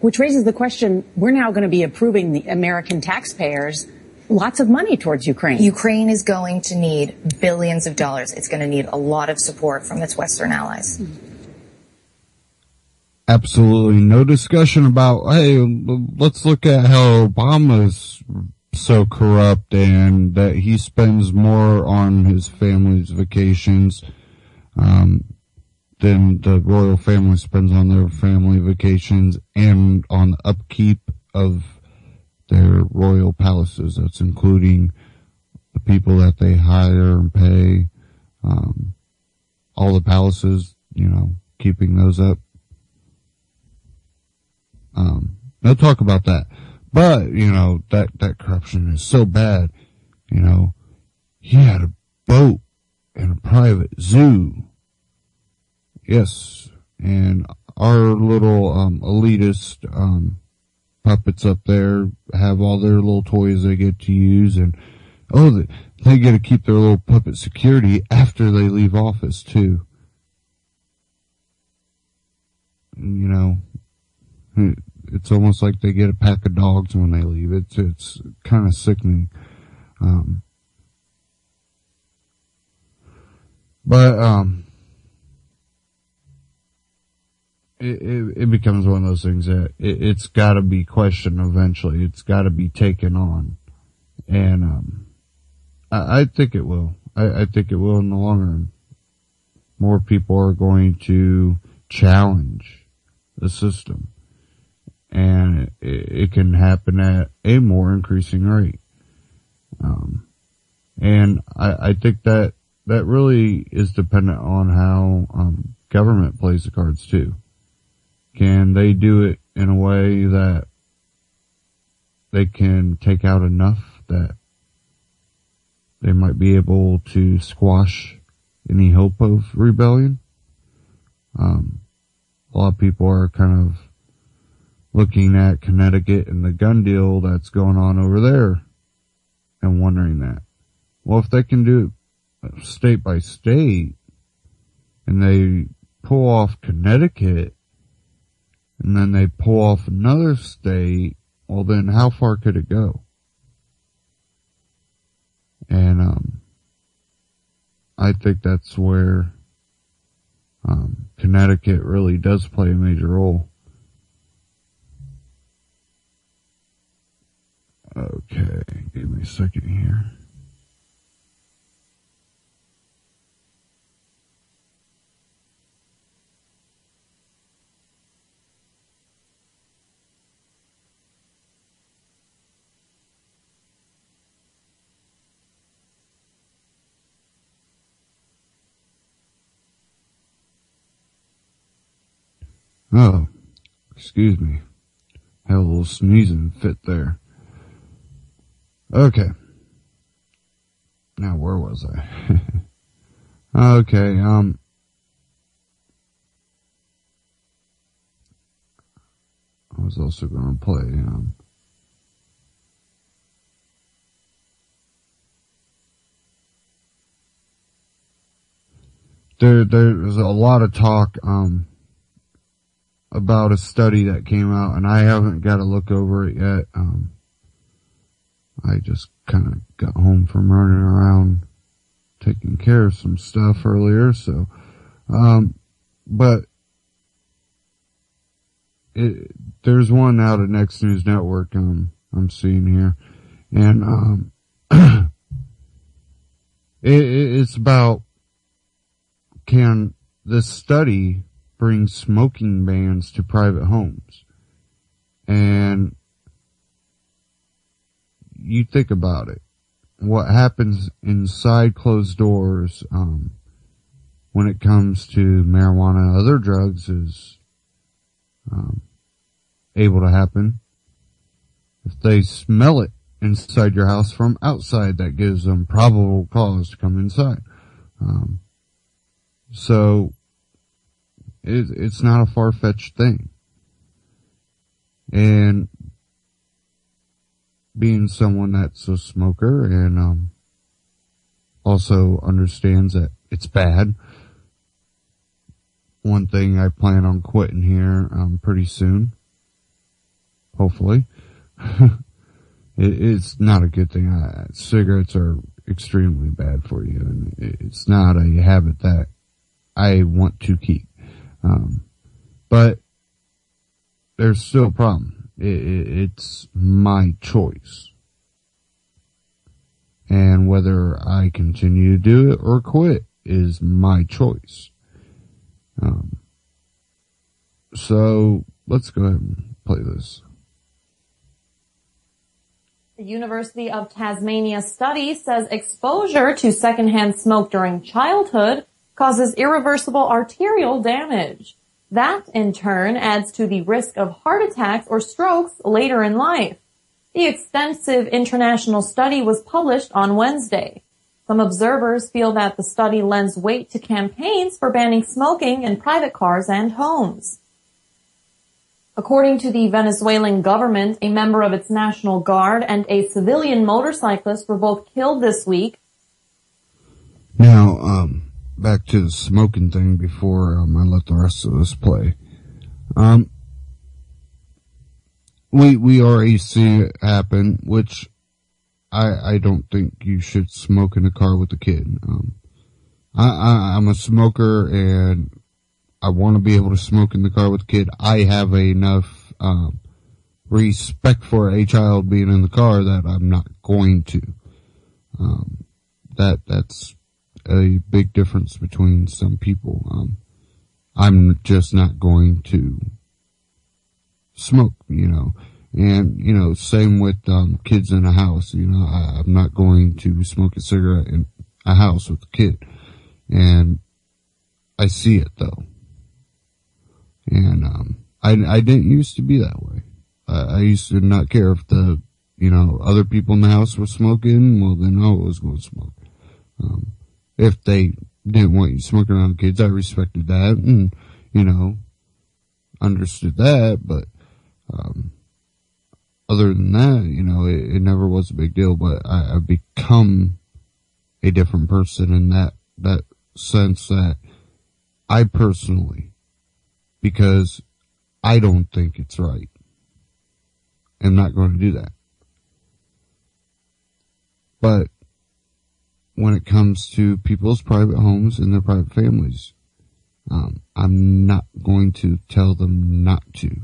which raises the question, we're now going to be approving the American taxpayers lots of money towards Ukraine. Ukraine is going to need billions of dollars. It's going to need a lot of support from its Western allies. Absolutely no discussion about, hey, let's look at how Obama's so corrupt and that he spends more on his family's vacations than the royal family spends on their family vacations and on the upkeep of their royal palaces. That's including the people that they hire and pay, all the palaces, keeping those up. No talk about that. But, that corruption is so bad. He had a boat and a private zoo. Yes. And our little, elitist, puppets up there have all their little toys they get to use, and, they get to keep their little puppet security after they leave office, too. It's almost like they get a pack of dogs when they leave. It's kind of sickening. It becomes one of those things that it's got to be questioned eventually. It's got to be taken on, and I think it will. I think it will in the long run. More people are going to challenge the system. And it can happen at a more increasing rate. And I think that really is dependent on how, government plays the cards too. Can they do it in a way that they can take out enough that they might be able to squash any hope of rebellion? A lot of people are kind of looking at Connecticut and the gun deal that's going on over there and wondering that. Well, if they can do it state by state and they pull off Connecticut and then they pull off another state, well then how far could it go? And I think that's where Connecticut really does play a major role. Okay, give me a second here. Oh, excuse me. Had a little sneezing fit there. Okay. Now, where was I? Okay, I was also going to play, there's a lot of talk, about a study that came out, and I haven't got to look over it yet. I just kind of got home from running around taking care of some stuff earlier, so, but there's one out at Next News Network, I'm seeing here, and, it's about, can this study bring smoking bans to private homes? And you think about it. What happens inside closed doors, when it comes to marijuana and other drugs is, able to happen. If they smell it inside your house from outside, that gives them probable cause to come inside. So, it's not a far-fetched thing. And being someone that's a smoker and, also understands that it's bad, one thing I plan on quitting here, pretty soon. Hopefully. It's not a good thing. Cigarettes are extremely bad for you, and it's not a habit that I want to keep. But there's still a problem. It's my choice. And whether I continue to do it or quit is my choice. So let's go ahead and play this. The University of Tasmania study says exposure to secondhand smoke during childhood causes irreversible arterial damage. That, in turn, adds to the risk of heart attacks or strokes later in life. The extensive international study was published on Wednesday. Some observers feel that the study lends weight to campaigns for banning smoking in private cars and homes. According to the Venezuelan government, a member of its National Guard and a civilian motorcyclist were both killed this week. Now, back to the smoking thing before I let the rest of this play. We already see it happen, which I don't think you should smoke in a car with a kid. I'm a smoker and I want to be able to smoke in the car with a kid. I have enough, respect for a child being in the car that I'm not going to. That's a big difference between some people. I'm just not going to smoke, and, same with, kids in a house, I'm not going to smoke a cigarette in a house with a kid. And I see it though. And, I didn't used to be that way. I used to not care if the, other people in the house were smoking, well then I was going to smoke. If they didn't want you smoking around kids, I respected that and, understood that, but, other than that, it never was a big deal, but I've become a different person in that sense that I personally, because I don't think it's right, am not going to do that. But when it comes to people's private homes and their private families, I'm not going to tell them not to.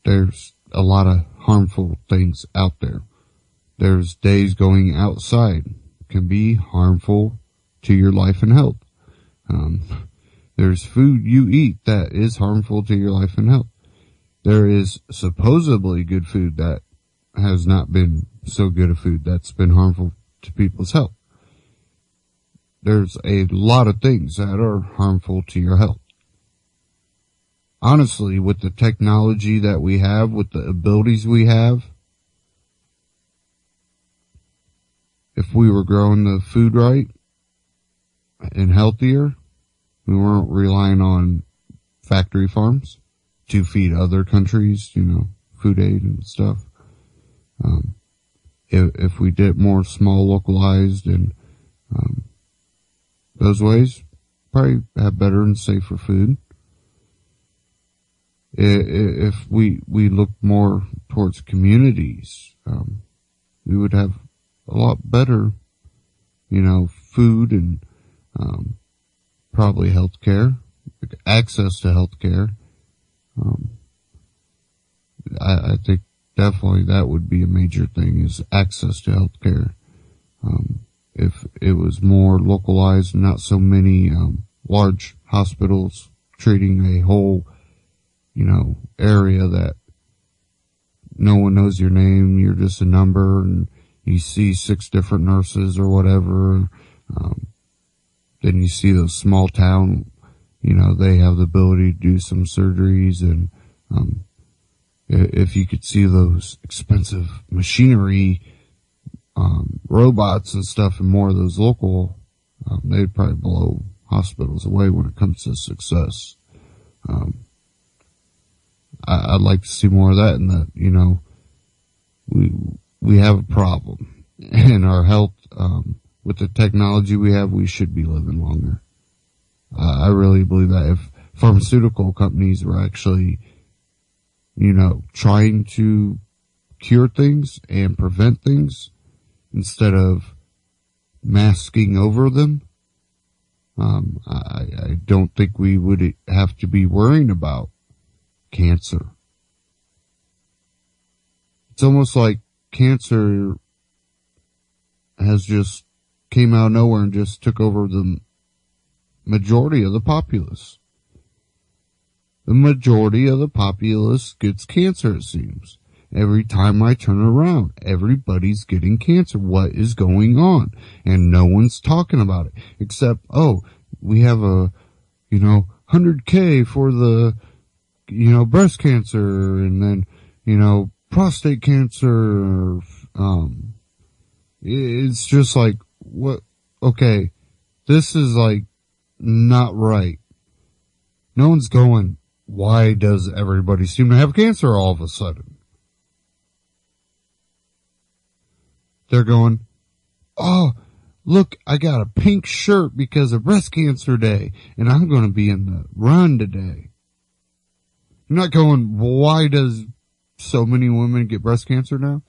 There's a lot of harmful things out there. There's days going outside can be harmful to your life and health. There's food you eat that is harmful to your life and health. There is supposedly good food that has not been so good a food that's been harmful to people's health. there's a lot of things that are harmful to your health. Honestly, with the technology that we have, with the abilities we have, if we were growing the food right and healthier, we weren't relying on factory farms to feed other countries, food aid and stuff. If we did more small, localized, and those ways, probably have better and safer food. If we look more towards communities, we would have a lot better, food and probably healthcare, access to healthcare. I think definitely that would be a major thing, is access to healthcare. If it was more localized, not so many large hospitals treating a whole, area that no one knows your name, you're just a number, and you see 6 different nurses or whatever. Then you see those small town, they have the ability to do some surgeries, and if you could see those expensive machinery, robots and stuff, and more of those local, they'd probably blow hospitals away when it comes to success. I'd like to see more of that, and that, we have a problem in our health. With the technology we have, we should be living longer. I really believe that if pharmaceutical companies were actually, trying to cure things and prevent things instead of masking over them, I don't think we would have to be worrying about cancer. It's almost like cancer has just came out of nowhere and just took over the majority of the populace. The majority of the populace gets cancer, it seems. Every time I turn around, everybody's getting cancer. What is going on? And no one's talking about it. Except, we have a, 100K for the, breast cancer, and then, prostate cancer. It's just like, what? Okay, this is like not right. No one's going, why does everybody seem to have cancer all of a sudden? They're going, oh, look, I got a pink shirt because of breast cancer day, and I'm going to be in the run today. You're not going, why does so many women get breast cancer now?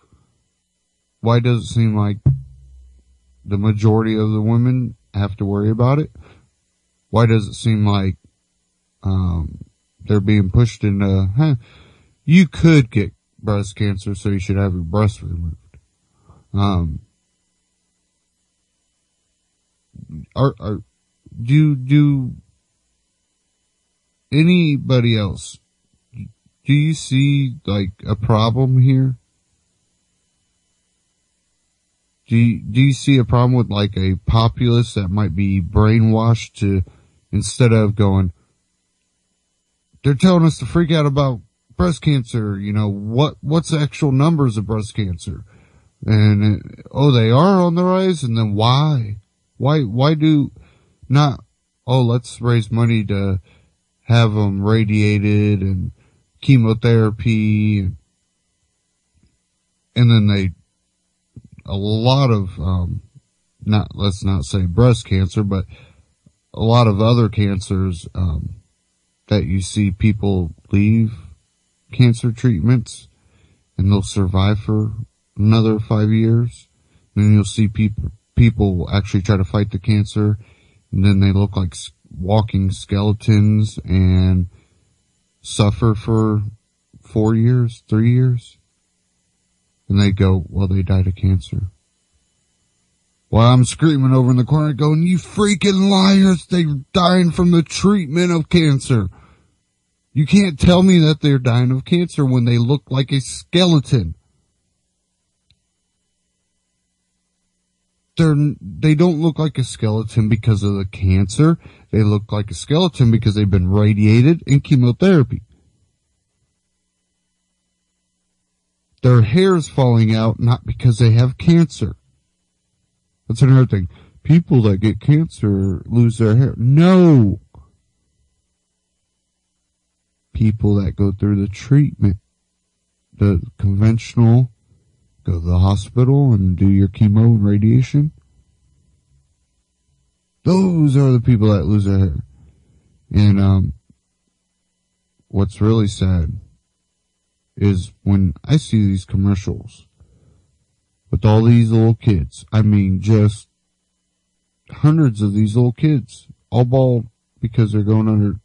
Why does it seem like the majority of the women have to worry about it? Why does it seem like they're being pushed into, you could get breast cancer, so you should have your breast removed? Do anybody else, do you see like a problem here? Do you see a problem with like a populace that might be brainwashed to, instead of going, they're telling us to freak out about breast cancer, what's the actual numbers of breast cancer? And, they are on the rise, and then why? Why do not, let's raise money to have them radiated and chemotherapy, and then a lot of, let's not say breast cancer, but a lot of other cancers, that you see people leave cancer treatments and they'll survive for another 5 years. And then you'll see people actually try to fight the cancer, and then they look like walking skeletons and suffer for 4 years, 3 years. And they go, well, they died of cancer. Well, I'm screaming over in the corner going, you freaking liars, they're dying from the treatment of cancer. You can't tell me that they're dying of cancer when they look like a skeleton. they don't look like a skeleton because of the cancer. They look like a skeleton because they've been radiated in chemotherapy. Their hair's falling out not because they have cancer. That's another thing. People that get cancer lose their hair. No. People that go through the treatment, the conventional, go to the hospital and do your chemo and radiation. Those are the people that lose their hair. And what's really sad is when I see these commercials with all these little kids. I mean, just hundreds of these little kids, all bald because they're going under,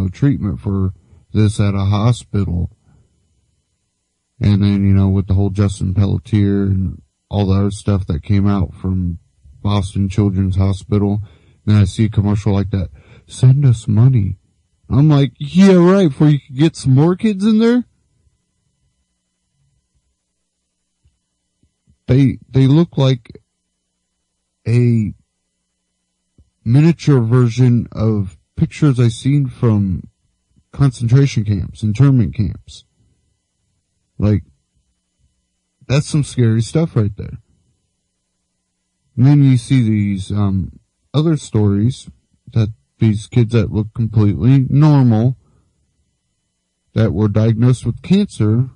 treatment for this at a hospital. And then, with the whole Justin Pelletier and all the other stuff that came out from Boston Children's Hospital. And I see a commercial like that. Send us money. I'm like, yeah, right, before you can get some more kids in there. They look like a miniature version of pictures I seen from concentration camps, internment camps. Like, that's some scary stuff right there. And then you see these other stories that these kids that look completely normal, that were diagnosed with cancer,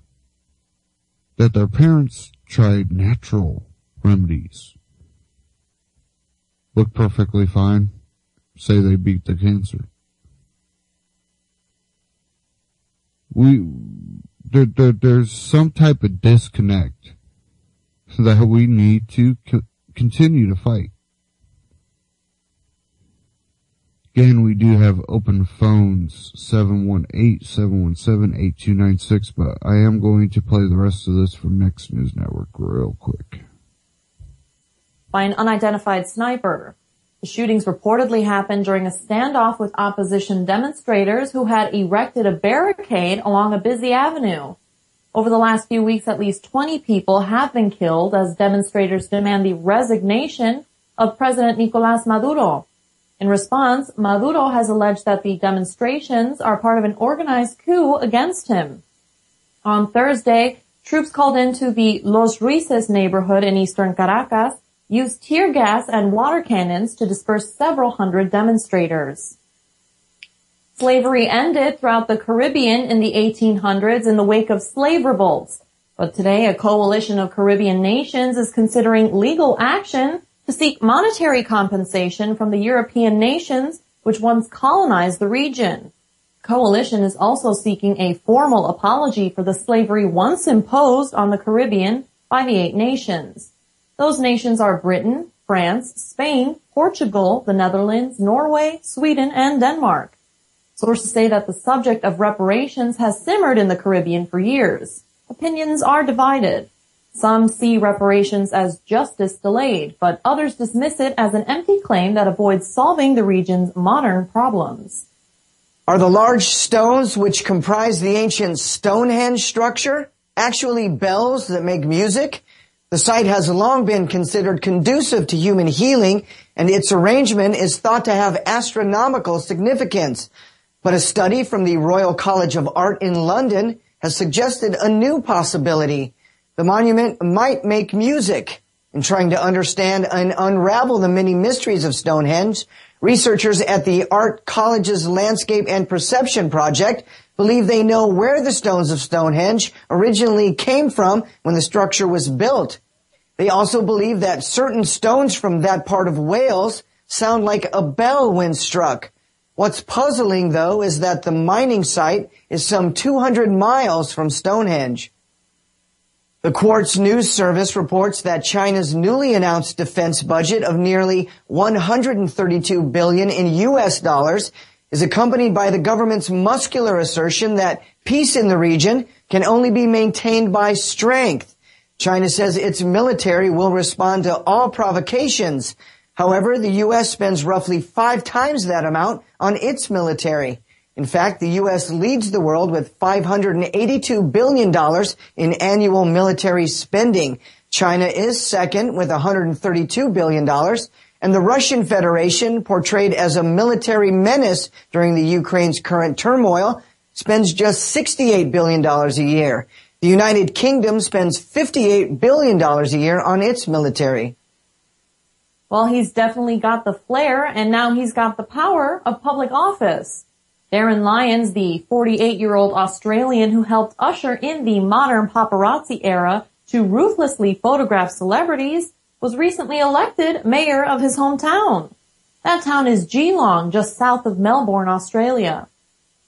that their parents tried natural remedies, look perfectly fine, say they beat the cancer. There's some type of disconnect that we need to continue to fight. Again, we do have open phones, 718-717-8296, but I am going to play the rest of this from Next News Network real quick. By an unidentified sniper. The shootings reportedly happened during a standoff with opposition demonstrators who had erected a barricade along a busy avenue. Over the last few weeks, at least 20 people have been killed as demonstrators demand the resignation of President Nicolás Maduro. In response, Maduro has alleged that the demonstrations are part of an organized coup against him. On Thursday, troops called into the Los Ruices neighborhood in eastern Caracas used tear gas and water cannons to disperse several hundred demonstrators. Slavery ended throughout the Caribbean in the 1800s in the wake of slave revolts. But today, a coalition of Caribbean nations is considering legal action to seek monetary compensation from the European nations which once colonized the region. The coalition is also seeking a formal apology for the slavery once imposed on the Caribbean by the 8 nations. Those nations are Britain, France, Spain, Portugal, the Netherlands, Norway, Sweden, and Denmark. Sources say that the subject of reparations has simmered in the Caribbean for years. Opinions are divided. Some see reparations as justice delayed, but others dismiss it as an empty claim that avoids solving the region's modern problems. Are the large stones which comprise the ancient Stonehenge structure actually bells that make music? The site has long been considered conducive to human healing, and its arrangement is thought to have astronomical significance. But a study from the Royal College of Art in London has suggested a new possibility. The monument might make music. In trying to understand and unravel the many mysteries of Stonehenge, researchers at the Art College's Landscape and Perception Project believe they know where the stones of Stonehenge originally came from when the structure was built. They also believe that certain stones from that part of Wales sound like a bell when struck. What's puzzling, though, is that the mining site is some 200 miles from Stonehenge. The Quartz News Service reports that China's newly announced defense budget of nearly $132 billion in U.S. dollars is accompanied by the government's muscular assertion that peace in the region can only be maintained by strength. China says its military will respond to all provocations. However, the U.S. spends roughly 5 times that amount on its military. In fact, the U.S. leads the world with $582 billion in annual military spending. China is second with $132 billion, and the Russian Federation, portrayed as a military menace during the Ukraine's current turmoil, spends just $68 billion a year. The United Kingdom spends $58 billion a year on its military. Well, he's definitely got the flair, and now he's got the power of public office. Darren Lyons, the 48-year-old Australian who helped usher in the modern paparazzi era to ruthlessly photograph celebrities, was recently elected mayor of his hometown. That town is Geelong, just south of Melbourne, Australia.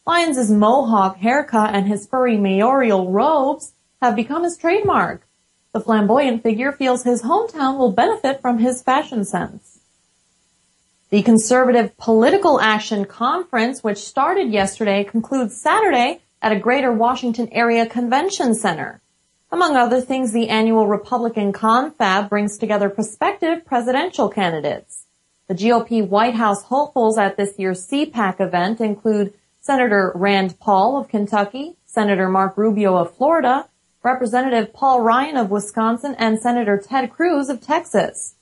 Lyons' mohawk haircut and his furry mayoral robes have become his trademark. The flamboyant figure feels his hometown will benefit from his fashion sense. The Conservative Political Action Conference, which started yesterday, concludes Saturday at a Greater Washington Area Convention Center. Among other things, the annual Republican confab brings together prospective presidential candidates. The GOP White House hopefuls at this year's CPAC event include Senator Rand Paul of Kentucky, Senator Marco Rubio of Florida, Representative Paul Ryan of Wisconsin, and Senator Ted Cruz of Texas.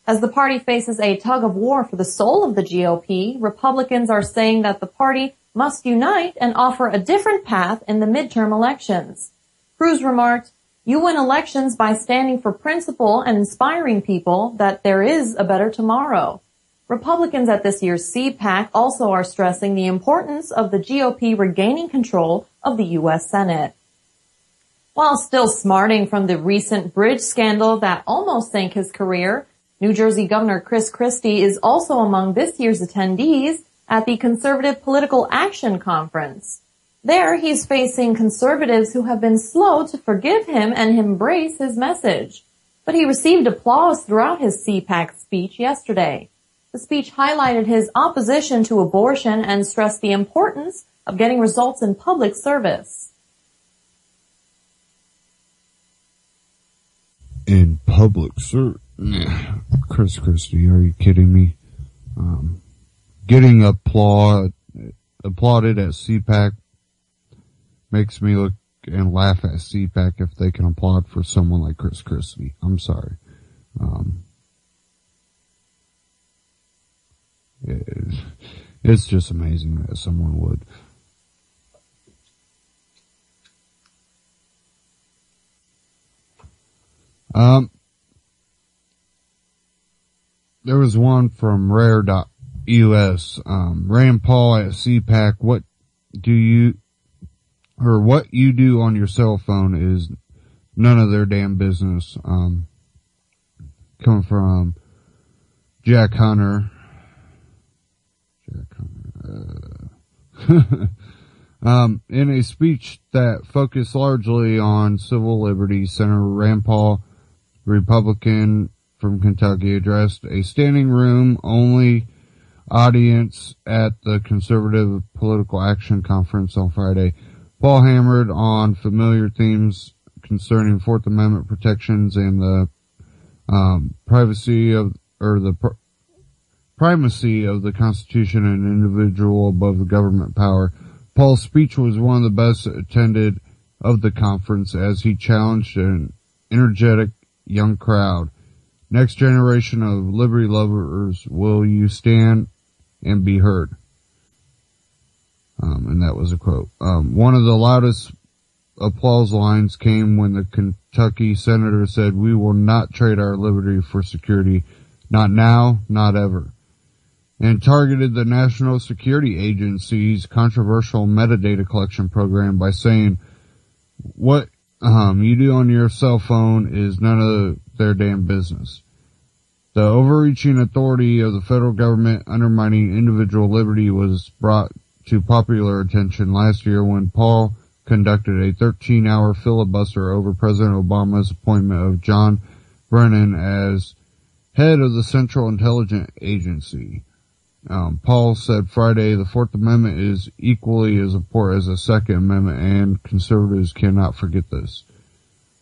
As the party faces a tug of war for the soul of the GOP, Republicans are saying that the party must unite and offer a different path in the midterm elections. Cruz remarked, "You win elections by standing for principle and inspiring people that there is a better tomorrow." Republicans at this year's CPAC also are stressing the importance of the GOP regaining control of the U.S. Senate. While still smarting from the recent bridge scandal that almost sank his career, New Jersey Governor Chris Christie is also among this year's attendees at the Conservative Political Action Conference. There, he's facing conservatives who have been slow to forgive him and embrace his message. But he received applause throughout his CPAC speech yesterday. The speech highlighted his opposition to abortion and stressed the importance of getting results in public service. In public service? Chris Christie, are you kidding me? Getting applauded at CPAC makes me look and laugh at CPAC if they can applaud for someone like Chris Christie. I'm sorry. It's just amazing that someone would. There was one from Rare.us. Rand Paul at CPAC, what you do on your cell phone is none of their damn business. Coming from Jack Hunter. In a speech that focused largely on civil liberties, Senator Rand Paul, Republican from Kentucky, addressed a standing room only audience at the Conservative Political Action Conference on Friday. Paul hammered on familiar themes concerning Fourth Amendment protections and the primacy of the Constitution and individual above the government power. Paul's speech was one of the best attended of the conference as he challenged an energetic young crowd. Next generation of liberty lovers, will you stand and be heard? And that was a quote. One of the loudest applause lines came when the Kentucky senator said, "We will not trade our liberty for security. Not now, not ever." And targeted the National Security Agency's controversial metadata collection program by saying, what you do on your cell phone is none of their damn business. The overreaching authority of the federal government undermining individual liberty was brought to popular attention last year when Paul conducted a 13-hour filibuster over President Obama's appointment of John Brennan as head of the Central Intelligence Agency. Paul said Friday the Fourth Amendment is equally as important as the Second Amendment, and conservatives cannot forget this.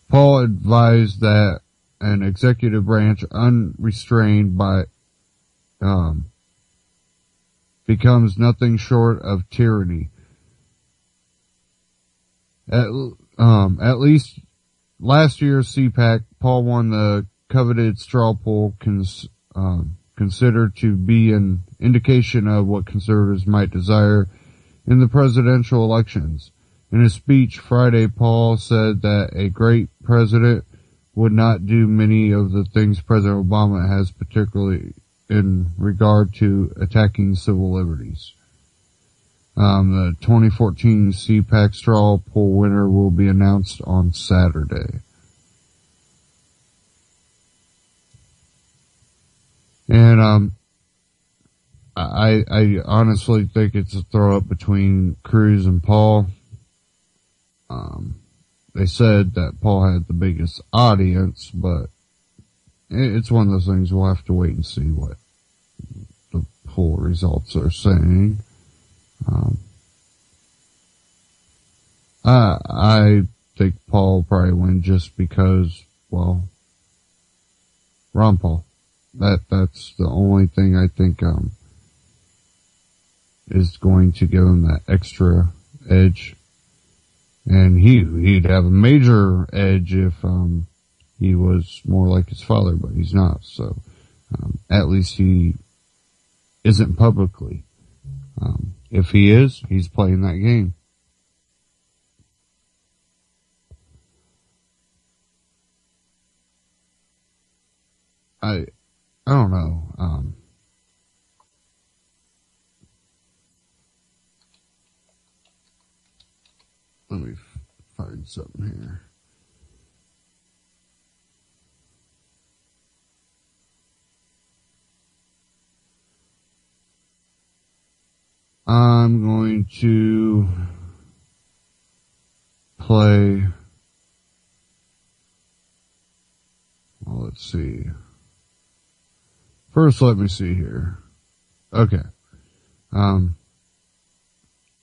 Paul advised that an executive branch unrestrained by becomes nothing short of tyranny. At least last year's CPAC, Paul won the coveted straw poll considered to be an indication of what conservatives might desire in the presidential elections. In a speech Friday, Paul said that a great president would not do many of the things President Obama has, particularly in regard to attacking civil liberties. The 2014 CPAC straw poll winner will be announced on Saturday. And I honestly think it's a throw up between Cruz and Paul. They said that Paul had the biggest audience, but it's one of those things we'll have to wait and see what the poll results are saying. I think Paul will probably win just because, well, Ron Paul. That's the only thing I think, is going to give him that extra edge. And he'd have a major edge if, he was more like his father, but he's not. So, at least he isn't publicly. If he is, he's playing that game. I don't know. Let me find something here. I'm going to play. Well, let's see. First, let me see here. Okay. I'm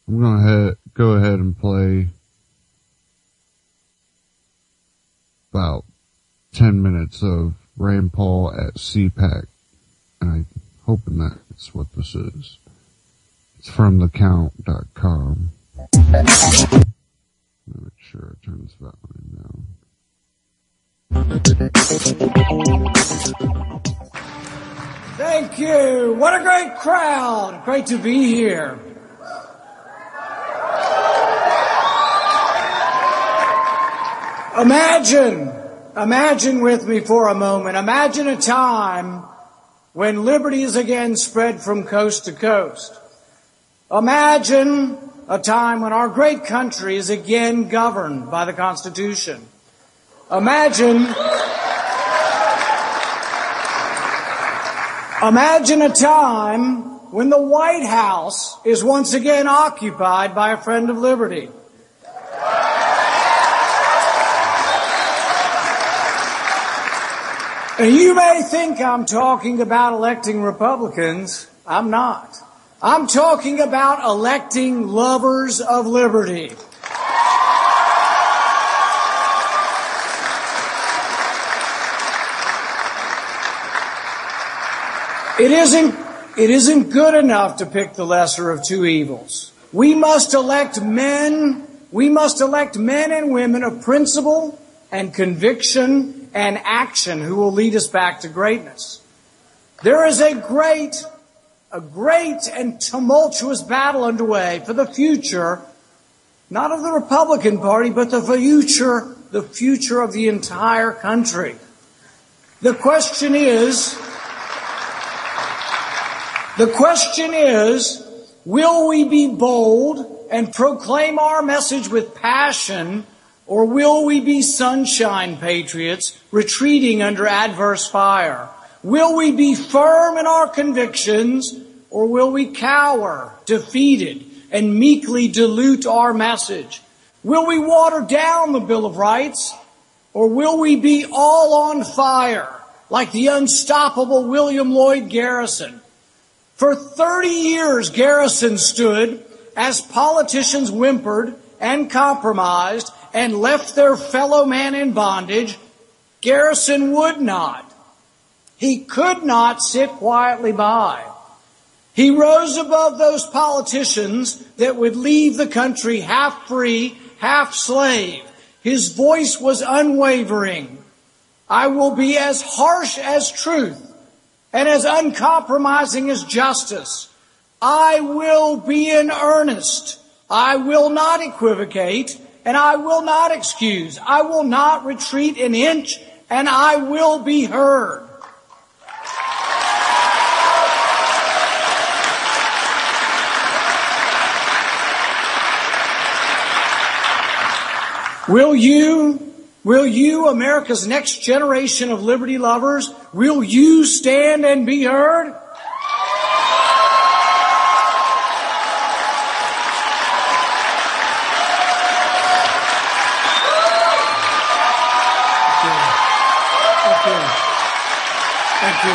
gonna go ahead and play about 10 minutes of Rand Paul at CPAC. And I'm hoping that's what this is. It's from thecount.com. Make sure I turn this volume down. Thank you. What a great crowd. Great to be here. Imagine with me for a moment. Imagine a time when liberty is again spread from coast to coast. Imagine a time when our great country is again governed by the Constitution. Imagine a time when the White House is once again occupied by a friend of liberty. And you may think I'm talking about electing Republicans. I'm not. I'm talking about electing lovers of liberty. It isn't good enough to pick the lesser of two evils. We must elect men and women of principle and conviction and action who will lead us back to greatness. There is a great and tumultuous battle underway for the future, not of the Republican Party, but the future of the entire country. The question is, will we be bold and proclaim our message with passion, or will we be sunshine patriots retreating under adverse fire? Will we be firm in our convictions, or will we cower, defeated, and meekly dilute our message? Will we water down the Bill of Rights, or will we be all on fire like the unstoppable William Lloyd Garrison? For 30 years, Garrison stood as politicians whimpered and compromised and left their fellow man in bondage. Garrison would not. He could not sit quietly by. He rose above those politicians that would leave the country half free, half slave. His voice was unwavering. I will be as harsh as truth and as uncompromising as justice. I will be in earnest. I will not equivocate, and I will not excuse. I will not retreat an inch, and I will be heard. Will you, America's next generation of liberty lovers, will you stand and be heard? Thank you.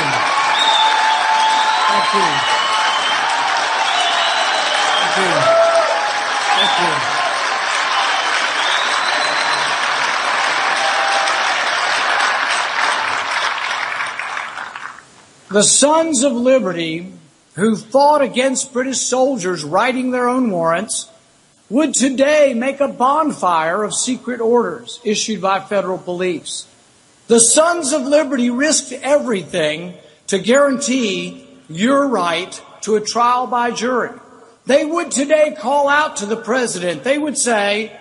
The Sons of Liberty, who fought against British soldiers writing their own warrants, would today make a bonfire of secret orders issued by federal police. The Sons of Liberty risked everything to guarantee your right to a trial by jury. They would today call out to the president. They would say,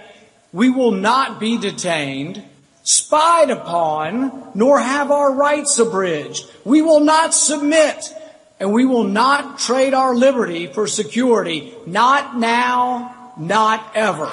we will not be detained, spied upon, nor have our rights abridged. We will not submit, and we will not trade our liberty for security. Not now, not ever.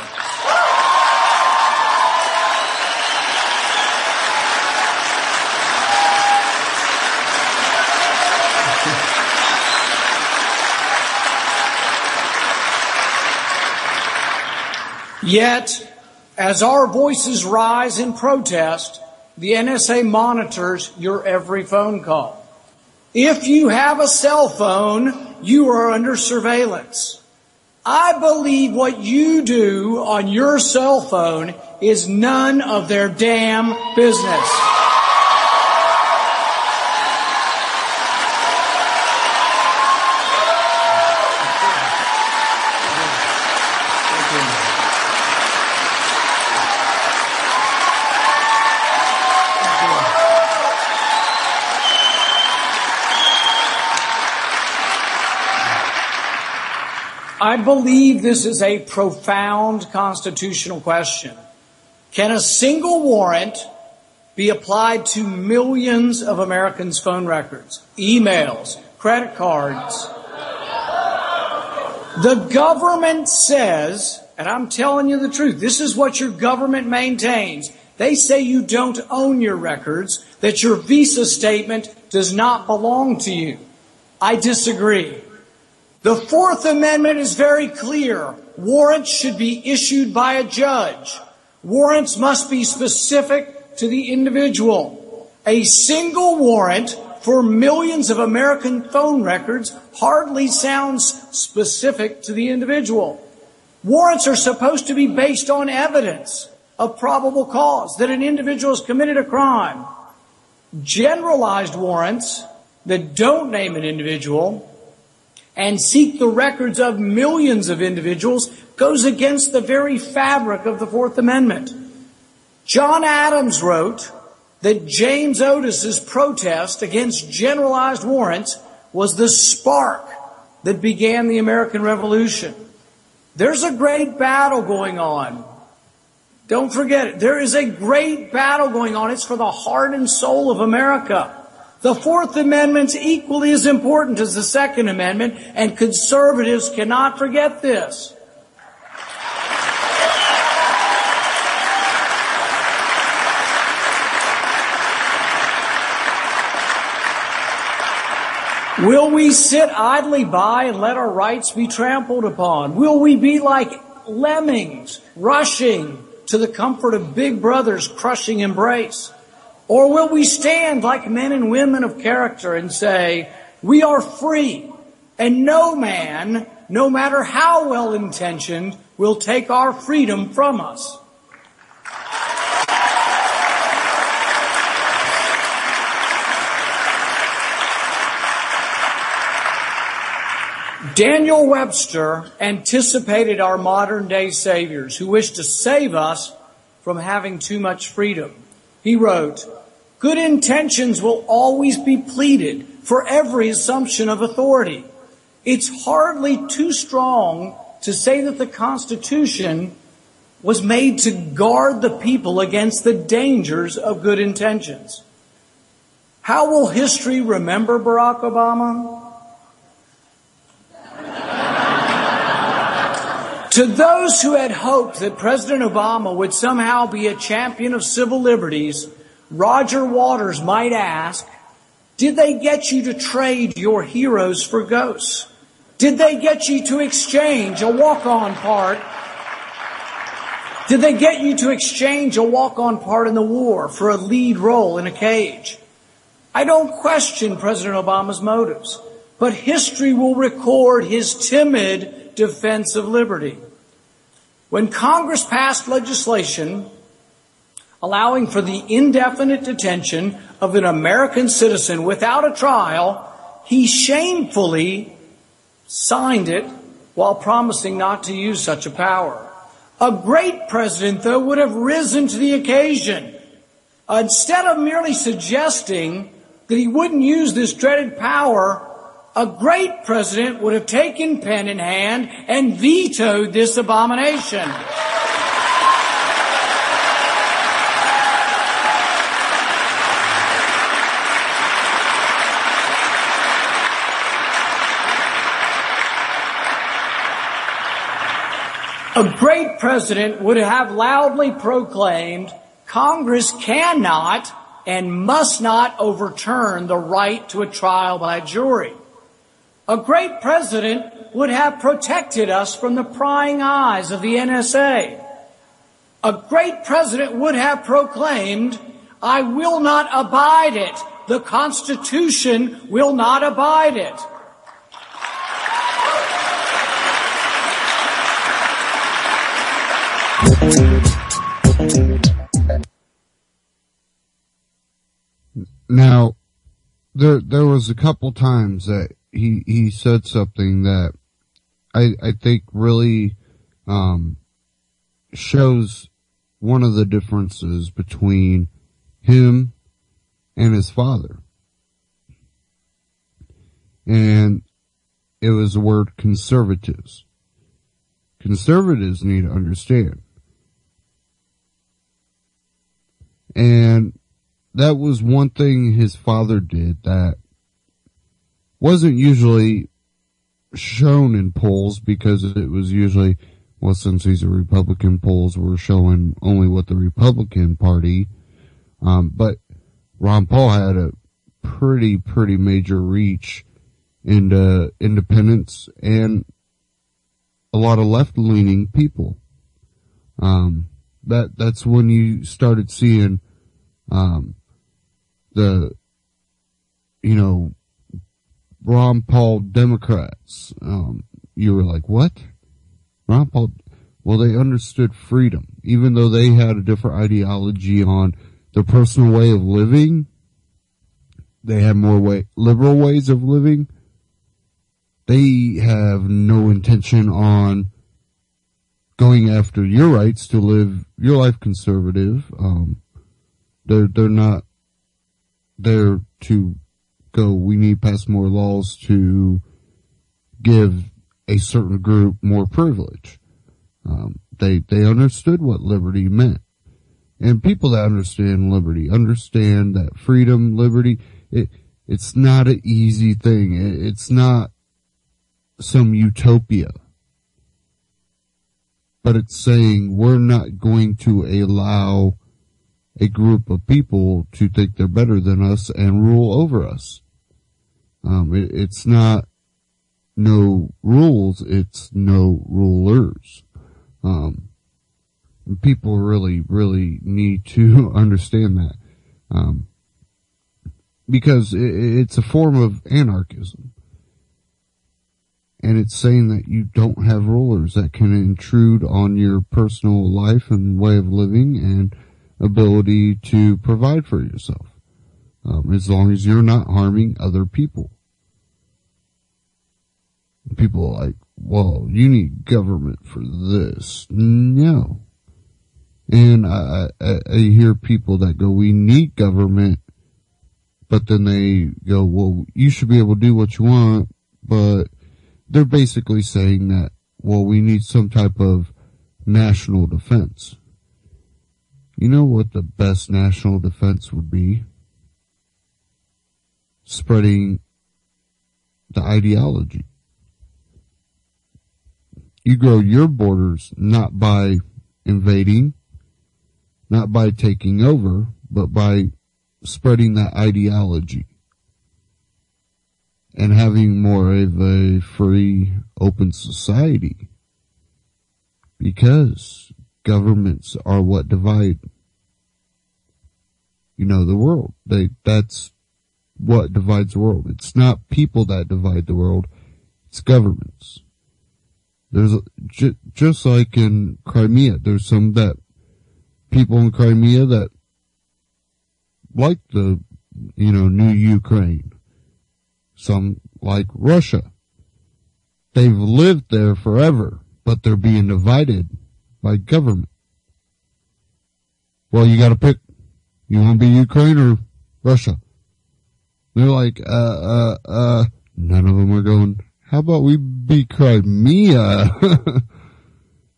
Yet, as our voices rise in protest, the NSA monitors your every phone call. If you have a cell phone, you are under surveillance. I believe what you do on your cell phone is none of their damn business. I believe this is a profound constitutional question. Can a single warrant be applied to millions of Americans' phone records, emails, credit cards? The government says, and I'm telling you the truth, this is what your government maintains. They say you don't own your records, that your visa statement does not belong to you. I disagree. The Fourth Amendment is very clear. Warrants should be issued by a judge. Warrants must be specific to the individual. A single warrant for millions of American phone records hardly sounds specific to the individual. Warrants are supposed to be based on evidence of probable cause that an individual has committed a crime. Generalized warrants that don't name an individual and seek the records of millions of individuals goes against the very fabric of the Fourth Amendment. John Adams wrote that James Otis's protest against generalized warrants was the spark that began the American Revolution. There's a great battle going on. Don't forget it. There is a great battle going on. It's for the heart and soul of America. The Fourth Amendment's equally as important as the Second Amendment, and conservatives cannot forget this. Will we sit idly by and let our rights be trampled upon? Will we be like lemmings rushing to the comfort of Big Brother's crushing embrace? Or will we stand like men and women of character and say, we are free, and no man, no matter how well-intentioned, will take our freedom from us? Daniel Webster anticipated our modern-day saviors who wished to save us from having too much freedom. He wrote, "Good intentions will always be pleaded for every assumption of authority. It's hardly too strong to say that the Constitution was made to guard the people against the dangers of good intentions." How will history remember Barack Obama? To those who had hoped that President Obama would somehow be a champion of civil liberties, Roger Waters might ask, did they get you to trade your heroes for ghosts? Did they get you to exchange a walk-on part? Did they get you to exchange a walk-on part in the war for a lead role in a cage? I don't question President Obama's motives, but history will record his timid defense of liberty. When Congress passed legislation allowing for the indefinite detention of an American citizen without a trial, he shamefully signed it while promising not to use such a power. A great president, though, would have risen to the occasion. Instead of merely suggesting that he wouldn't use this dreaded power, a great president would have taken pen in hand and vetoed this abomination. A great president would have loudly proclaimed, Congress cannot and must not overturn the right to a trial by jury. A great president would have protected us from the prying eyes of the NSA. A great president would have proclaimed, I will not abide it. The Constitution will not abide it. Now, there was a couple times that he said something that I think really shows one of the differences between him and his father. And it was the word conservatives. Conservatives need to understand. And that was one thing his father did that wasn't usually shown in polls, because it was usually, well, since he's a Republican, polls were showing only what the Republican Party, but Ron Paul had a pretty major reach into independents and a lot of left-leaning people. That's when you started seeing, Ron Paul Democrats. You were like, what? Ron Paul? Well, they understood freedom. Even though they had a different ideology on their personal way of living, they had more liberal ways of living. They have no intention on going after your rights to live your life conservative. They're not there to go, we need to pass more laws to give a certain group more privilege. They understood what liberty meant. And people that understand liberty understand that freedom, liberty, it's not an easy thing. It's not some utopia. But it's saying we're not going to allow a group of people to think they're better than us and rule over us. It's not no rules, it's no rulers. People really need to understand that. Because it's a form of anarchism. And it's saying that you don't have rulers that can intrude on your personal life and way of living and ability to provide for yourself. As long as you're not harming other people. People are like, well, you need government for this. No. And I hear people that go, we need government, but then they go, well, you should be able to do what you want, but they're basically saying that, well, we need some type of national defense. You know what the best national defense would be? Spreading the ideology. You grow your borders not by invading, not by taking over, but by spreading that ideology and having more of a free, open society. Because governments are what divide, the world. That's what divides the world. It's not people that divide the world, it's governments. There's, just like in Crimea, there's some people in Crimea that like the, new Ukraine. Some like Russia. They've lived there forever, but they're being divided by government. Well, you gotta pick. You want to be Ukraine or Russia? They're like, none of them are going, how about we be Crimea?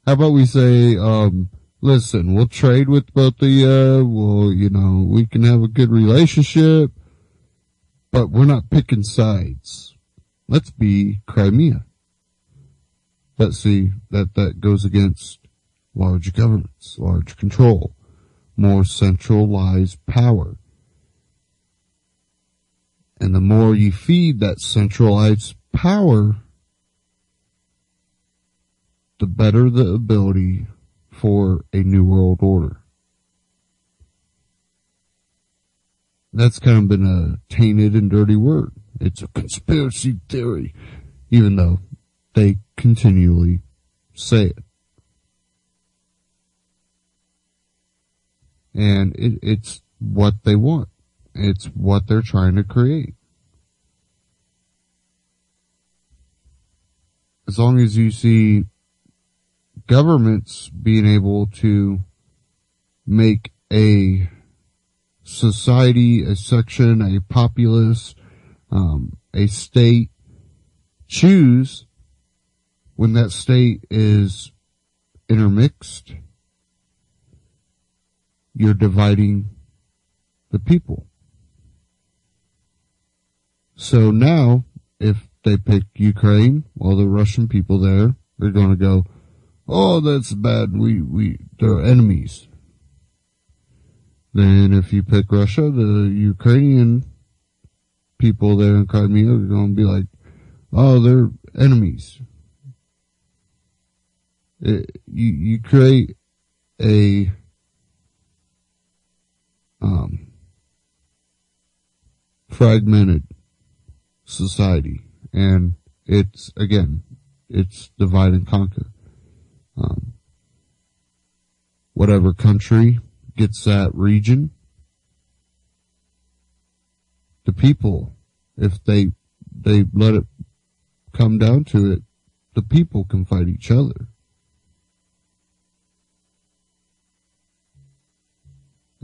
How about we say, listen, we'll trade with both of you, we can have a good relationship, but we're not picking sides. Let's be Crimea. But see, that goes against large governments, large control, more centralized power. And the more you feed that centralized power, the better the ability for a new world order. That's kind of been a tainted and dirty word. It's a conspiracy theory, even though they continually say it. And it's what they want. It's what they're trying to create. As long as you see governments being able to make a society, a section, a populace, a state choose when that state is intermixed, you're dividing the people. So now, if they pick Ukraine, well, the Russian people there, they're going to go, oh, that's bad, they're enemies. Then if you pick Russia, the Ukrainian people there in Crimea are going to be like, oh, they're enemies. You create a fragmented society, and it's divide and conquer. Whatever country gets that region, the people, if they let it come down to it, the people can fight each other.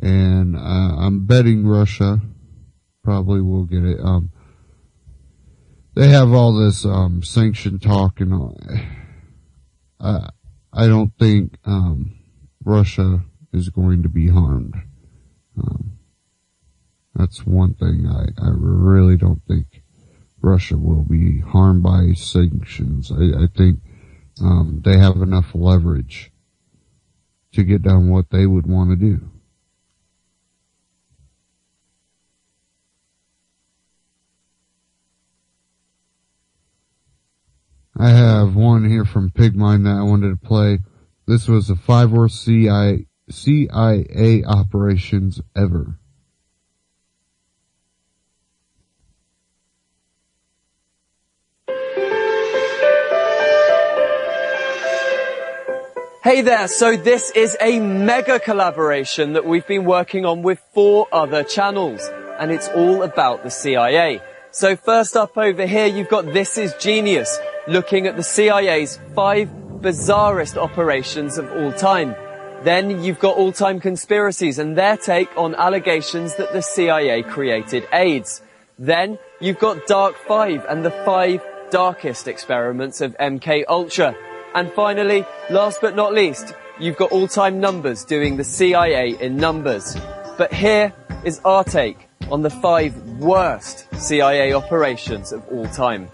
And I'm betting Russia probably will get it. They have all this sanction talk and all. I don't think Russia is going to be harmed. That's one thing I really don't think Russia will be harmed by sanctions. I think they have enough leverage to get done what they would want to do. I have one here from Pigmine that I wanted to play. This was the 5 worst CIA operations ever. Hey there, so this is a mega collaboration that we've been working on with 4 other channels, and it's all about the CIA. So first up over here, you've got This Is Genius, looking at the CIA's 5 bizarrest operations of all time. Then you've got All-Time Conspiracies and their take on allegations that the CIA created AIDS. Then you've got Dark 5 and the 5 darkest experiments of MK Ultra. And finally, last but not least, you've got All-Time Numbers doing the CIA in numbers. But here is our take on the 5 worst CIA operations of all time.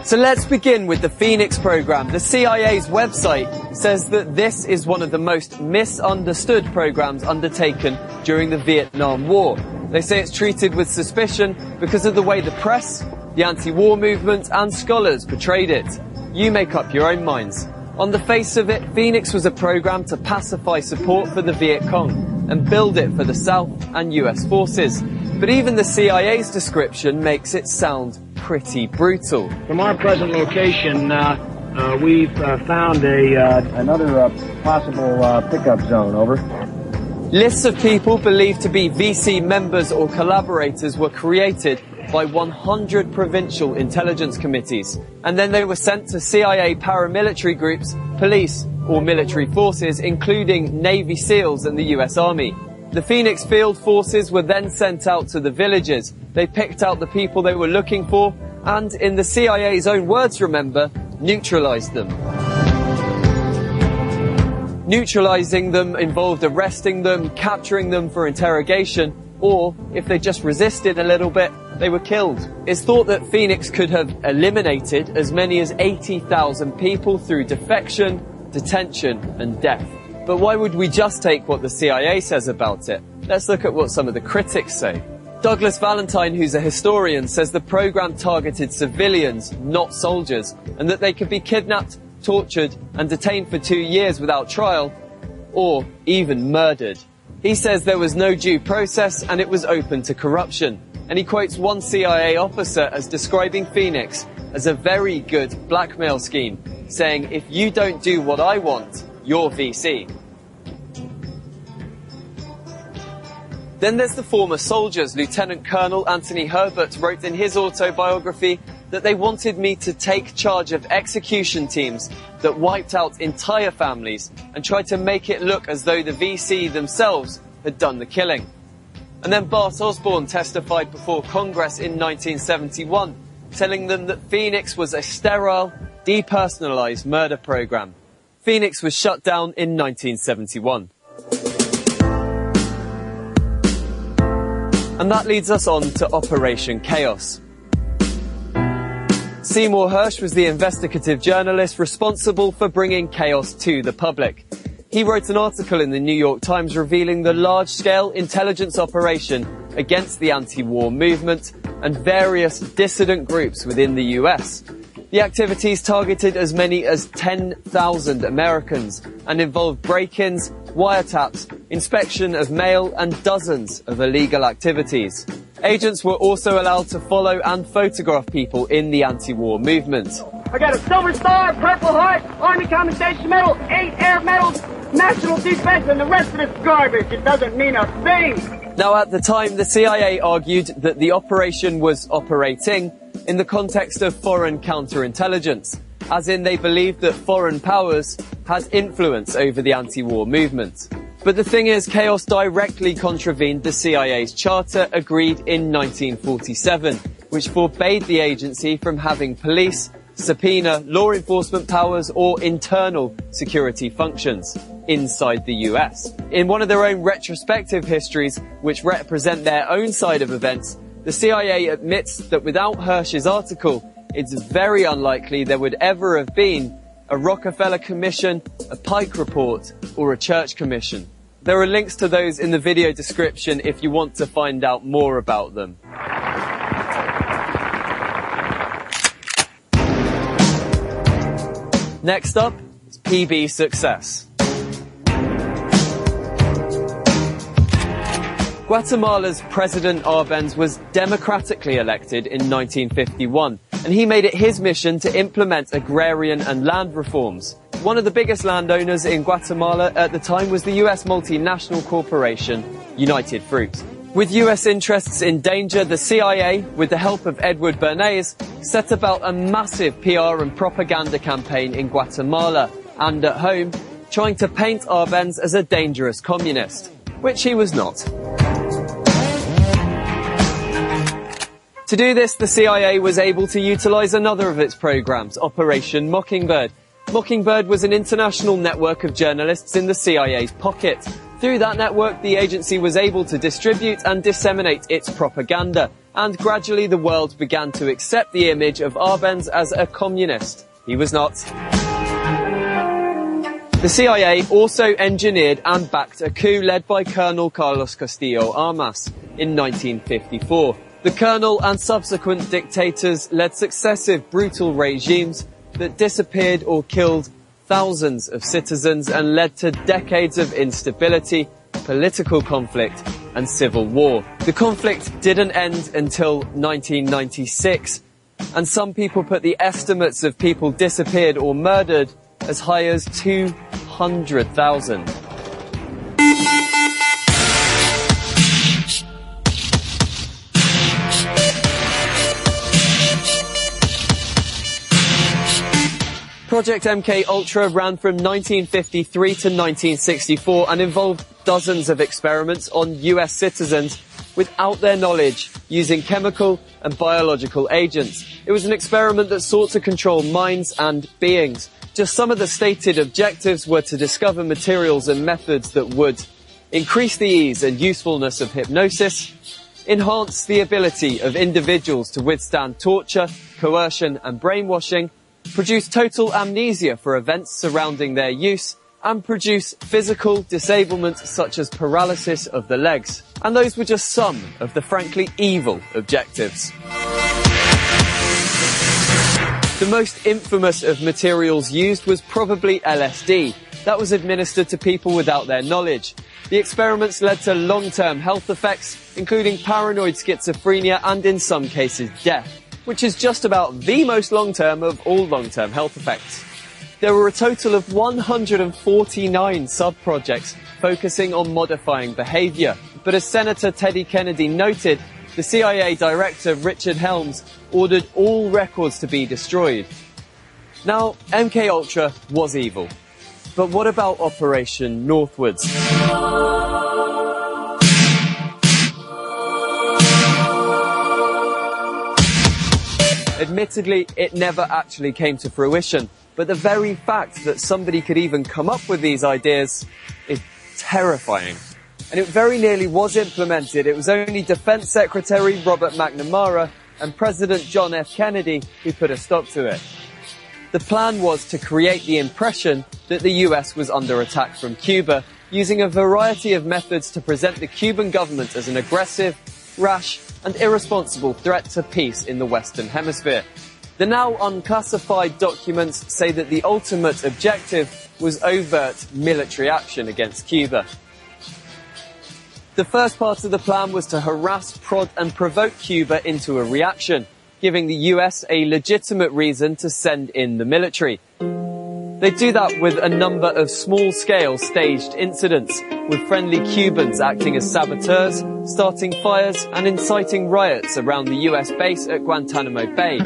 So let's begin with the Phoenix program. The CIA's website says that this is one of the most misunderstood programs undertaken during the Vietnam War. They say it's treated with suspicion because of the way the press, the anti-war movement and scholars portrayed it. You make up your own minds. On the face of it, Phoenix was a program to pacify support for the Viet Cong and build it for the South and US forces. But even the CIA's description makes it sound pretty brutal. From our present location, we've found another possible pickup zone, over. Lists of people believed to be VC members or collaborators were created by 100 provincial intelligence committees, and then they were sent to CIA paramilitary groups, police or military forces, including Navy SEALs and the US Army. The Phoenix Field Forces were then sent out to the villages. They picked out the people they were looking for and, in the CIA's own words, remember, neutralized them. Neutralizing them involved arresting them, capturing them for interrogation, or, if they just resisted a little bit, they were killed. It's thought that Phoenix could have eliminated as many as 80,000 people through defection, detention and death. But why would we just take what the CIA says about it? Let's look at what some of the critics say. Douglas Valentine, who's a historian, says the program targeted civilians, not soldiers, and that they could be kidnapped, tortured and detained for 2 years without trial, or even murdered. He says there was no due process and it was open to corruption. And he quotes one CIA officer as describing Phoenix as a very good blackmail scheme, saying, if you don't do what I want, you're VC. Then there's the former soldiers. Lieutenant Colonel Anthony Herbert wrote in his autobiography that they wanted me to take charge of execution teams that wiped out entire families and tried to make it look as though the VC themselves had done the killing. And then Bart Osborne testified before Congress in 1971, telling them that Phoenix was a sterile, depersonalized murder program. Phoenix was shut down in 1971. And that leads us on to Operation Chaos. Seymour Hersh was the investigative journalist responsible for bringing chaos to the public. He wrote an article in the New York Times revealing the large-scale intelligence operation against the anti-war movement and various dissident groups within the US. The activities targeted as many as 10,000 Americans and involved break-ins, wiretaps, inspection of mail and dozens of illegal activities. Agents were also allowed to follow and photograph people in the anti-war movement. I got a Silver Star, Purple Heart, Army Commendation Medal, 8 Air Medals, National Defense, and the rest of it's garbage. It doesn't mean a thing. Now, at the time, the CIA argued that the operation was operating in the context of foreign counterintelligence, as in they believed that foreign powers had influence over the anti-war movement. But the thing is, chaos directly contravened the CIA's charter agreed in 1947, which forbade the agency from having police, subpoena, law enforcement powers or internal security functions inside the US. In one of their own retrospective histories, which represent their own side of events, the CIA admits that without Hersh's article, it's very unlikely there would ever have been a Rockefeller Commission, a Pike Report, or a Church Commission. There are links to those in the video description if you want to find out more about them. Next up, PB success. Guatemala's President Arbenz was democratically elected in 1951, and he made it his mission to implement agrarian and land reforms. One of the biggest landowners in Guatemala at the time was the US multinational corporation United Fruit. With US interests in danger, the CIA, with the help of Edward Bernays, set about a massive PR and propaganda campaign in Guatemala and at home, trying to paint Arbenz as a dangerous communist, which he was not. To do this, the CIA was able to utilize another of its programs, Operation Mockingbird. Mockingbird was an international network of journalists in the CIA's pocket. Through that network, the agency was able to distribute and disseminate its propaganda, and gradually the world began to accept the image of Arbenz as a communist. He was not. The CIA also engineered and backed a coup led by Colonel Carlos Castillo Armas in 1954. The colonel and subsequent dictators led successive brutal regimes that disappeared or killed thousands of citizens and led to decades of instability, political conflict and civil war. The conflict didn't end until 1996, and some people put the estimates of people disappeared or murdered as high as 200,000. Project MK-Ultra ran from 1953 to 1964 and involved dozens of experiments on US citizens without their knowledge, using chemical and biological agents. It was an experiment that sought to control minds and beings. Just some of the stated objectives were to discover materials and methods that would increase the ease and usefulness of hypnosis, enhance the ability of individuals to withstand torture, coercion and brainwashing, produce total amnesia for events surrounding their use, and produce physical disablement such as paralysis of the legs. And those were just some of the frankly evil objectives. The most infamous of materials used was probably LSD. That was administered to people without their knowledge. The experiments led to long-term health effects, including paranoid schizophrenia and in some cases death, which is just about the most long-term of all long-term health effects. There were a total of 149 sub-projects focusing on modifying behavior, but as Senator Teddy Kennedy noted, the CIA Director Richard Helms ordered all records to be destroyed. Now, MK-Ultra was evil, but what about Operation Northwoods? Admittedly, it never actually came to fruition, but the very fact that somebody could even come up with these ideas is terrifying. And it very nearly was implemented. It was only Defense Secretary Robert McNamara and President John F. Kennedy who put a stop to it. The plan was to create the impression that the US was under attack from Cuba, using a variety of methods to present the Cuban government as an aggressive, rash, and irresponsible threat to peace in the Western Hemisphere. The now unclassified documents say that the ultimate objective was overt military action against Cuba. The first part of the plan was to harass, prod, and provoke Cuba into a reaction, giving the US a legitimate reason to send in the military. They do that with a number of small-scale staged incidents, with friendly Cubans acting as saboteurs, starting fires and inciting riots around the US base at Guantanamo Bay.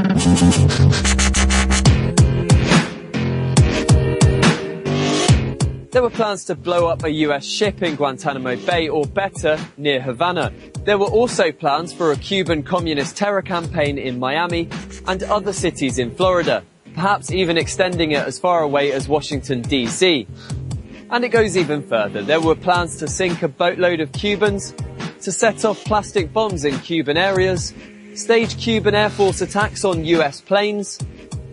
There were plans to blow up a US ship in Guantanamo Bay, or better, near Havana. There were also plans for a Cuban communist terror campaign in Miami and other cities in Florida, perhaps even extending it as far away as Washington, D.C. And it goes even further. There were plans to sink a boatload of Cubans, to set off plastic bombs in Cuban areas, stage Cuban Air Force attacks on US planes,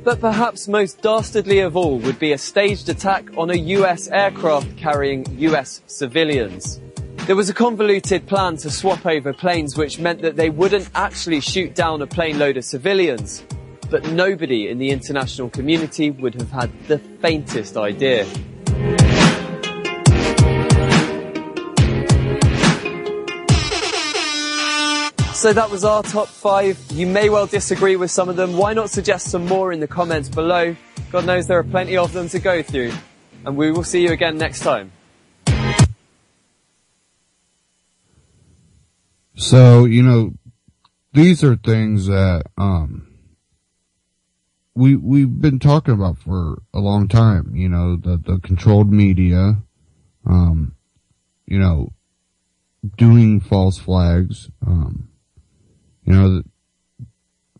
but perhaps most dastardly of all would be a staged attack on a US aircraft carrying US civilians. There was a convoluted plan to swap over planes, which meant that they wouldn't actually shoot down a plane load of civilians. But nobody in the international community would have had the faintest idea. So that was our top 5. You may well disagree with some of them. Why not suggest some more in the comments below? God knows there are plenty of them to go through. And we will see you again next time. So, these are things that, we've been talking about for a long time, the controlled media, doing false flags,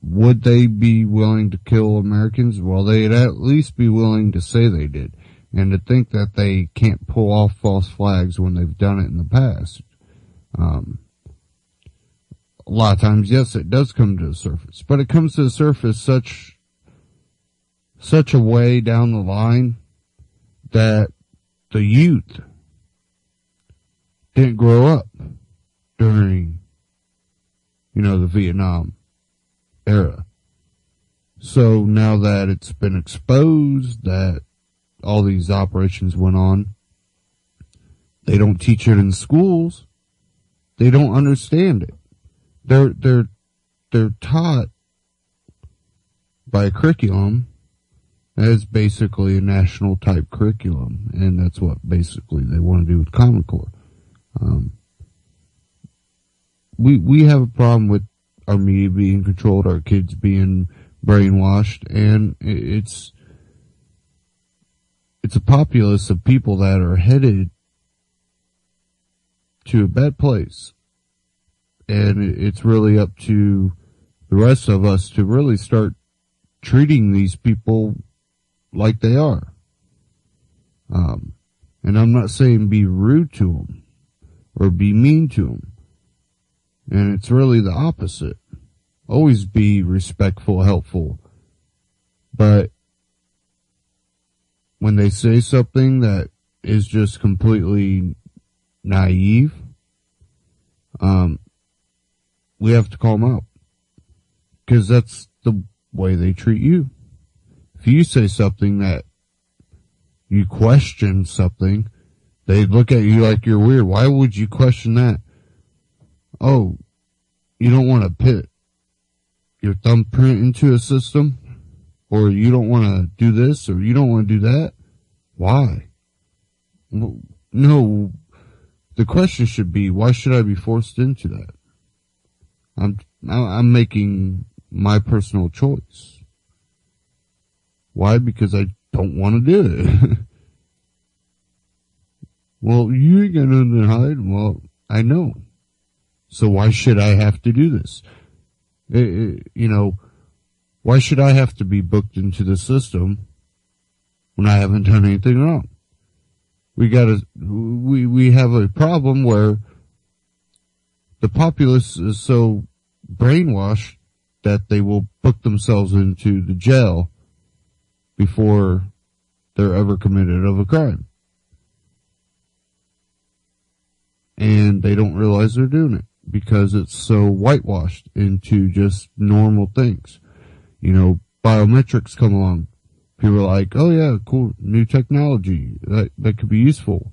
would they be willing to kill Americans? Well, they'd at least be willing to say they did. And to think that they can't pull off false flags when they've done it in the past. A lot of times, yes, it does come to the surface, but it comes to the surface such a way down the line that the youth didn't grow up during, the Vietnam era. So now that it's been exposed that all these operations went on, they don't teach it in schools. They don't understand it. They're taught by a curriculum that is basically a national type curriculum, and that's what basically they want to do with Common Core. We have a problem with our media being controlled, our kids being brainwashed, and it's a populace of people that are headed to a bad place. And it's really up to the rest of us to really start treating these people like they are. And I'm not saying be rude to them or be mean to them. And it's really the opposite. Always be respectful, helpful. But when they say something that is just completely naive, we have to call them out. Because that's the way they treat you. If you say something that you question something, they look at you like you're weird. Why would you question that? Oh, you don't want to put your thumbprint into a system? Or you don't want to do this, or you don't want to do that? Why? No, the question should be, why should I be forced into that? I'm making my personal choice. Why? Because I don't want to do it. Well, you ain't got nothing to hide. Well, I know. So why should I have to do this? Why should I have to be booked into the system when I haven't done anything wrong? We have a problem where the populace is so brainwashed that they will book themselves into the jail before they're ever committed of a crime. And they don't realize they're doing it because it's so whitewashed into just normal things. Biometrics come along. People are like, oh yeah, cool, new technology, that could be useful.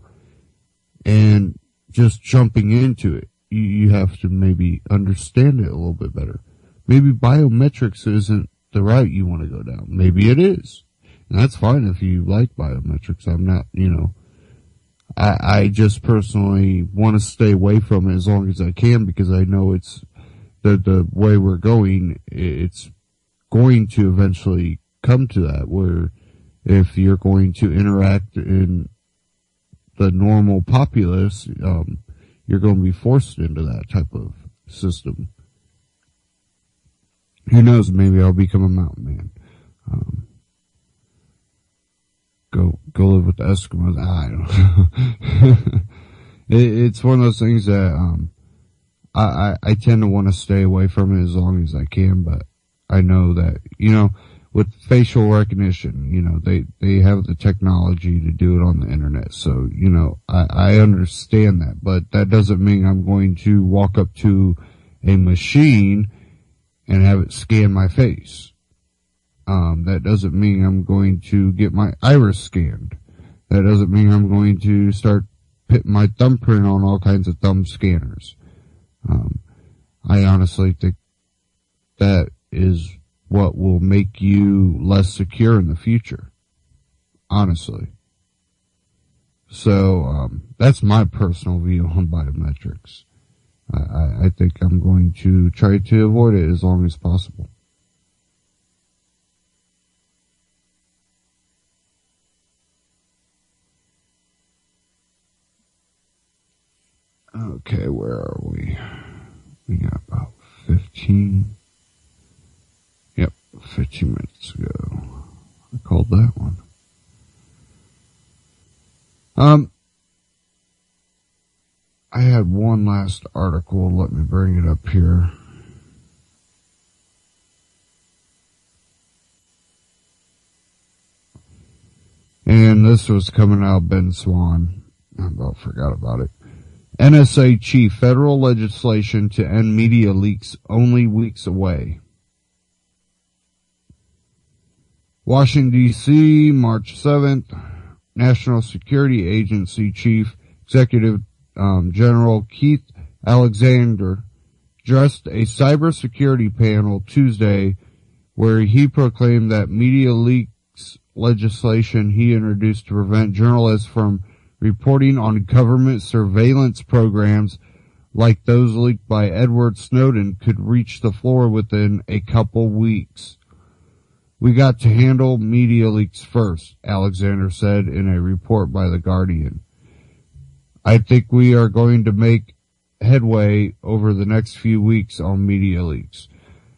And just jumping into it, you have to maybe understand it a little bit better. Maybe biometrics isn't the route you want to go down. Maybe it is. And that's fine if you like biometrics. I'm not, I just personally want to stay away from it as long as I can because I know it's the way we're going, it's going to eventually come to that where if you're going to interact in the normal populace, you're going to be forced into that type of system. Who knows? Maybe I'll become a mountain man. Go live with the Eskimos. I don't know. It's one of those things that I tend to want to stay away from it as long as I can, but I know that, with facial recognition, they have the technology to do it on the internet. So, I understand that, but that doesn't mean I'm going to walk up to a machine and have it scan my face. That doesn't mean I'm going to get my iris scanned. That doesn't mean I'm going to start putting my thumbprint on all kinds of thumb scanners. I honestly think that is what will make you less secure in the future. Honestly. So, that's my personal view on biometrics. I think I'm going to try to avoid it as long as possible. Okay, where are we? We got about 15. Yep, 15 minutes ago. I called that one. I had one last article. Let me bring it up here. And this was coming out of Ben Swan. I about forgot about it. NSA chief, federal legislation to end media leaks only weeks away. Washington, D.C., March 7th. National Security Agency Chief Executive General Keith Alexander addressed a cybersecurity panel Tuesday where he proclaimed that media leaks legislation he introduced to prevent journalists from reporting on government surveillance programs like those leaked by Edward Snowden could reach the floor within a couple weeks. We got to handle media leaks first, Alexander said in a report by The Guardian. I think we are going to make headway over the next few weeks on media leaks.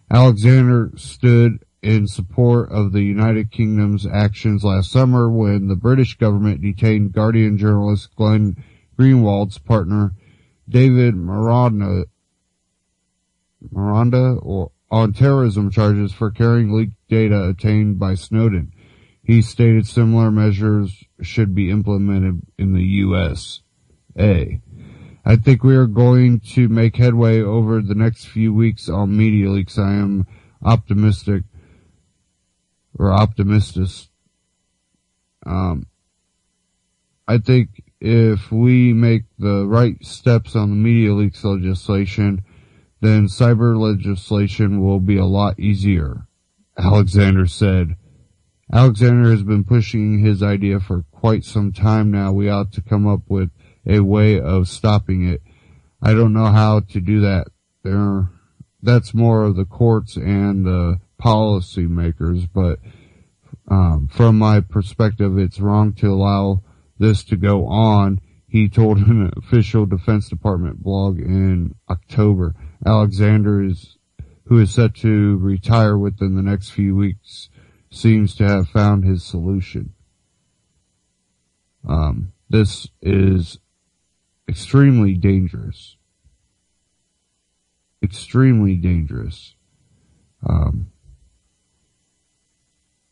Alexander stood in support of the United Kingdom's actions last summer when the British government detained Guardian journalist Glenn Greenwald's partner David Miranda on terrorism charges for carrying leaked data obtained by Snowden. He stated similar measures should be implemented in the USA. I think we are going to make headway over the next few weeks on media leaks. I am optimistic. I think if we make the right steps on the media leaks legislation, then cyber legislation will be a lot easier, Alexander said. Alexander has been pushing his idea for quite some time now. We ought to come up with a way of stopping it. I don't know how to do that. That's more of the courts and the policy makers, but from my perspective, it's wrong to allow this to go on, he told an official Defense Department blog in October. Alexander, who is set to retire within the next few weeks, seems to have found his solution. This is extremely dangerous. Extremely dangerous.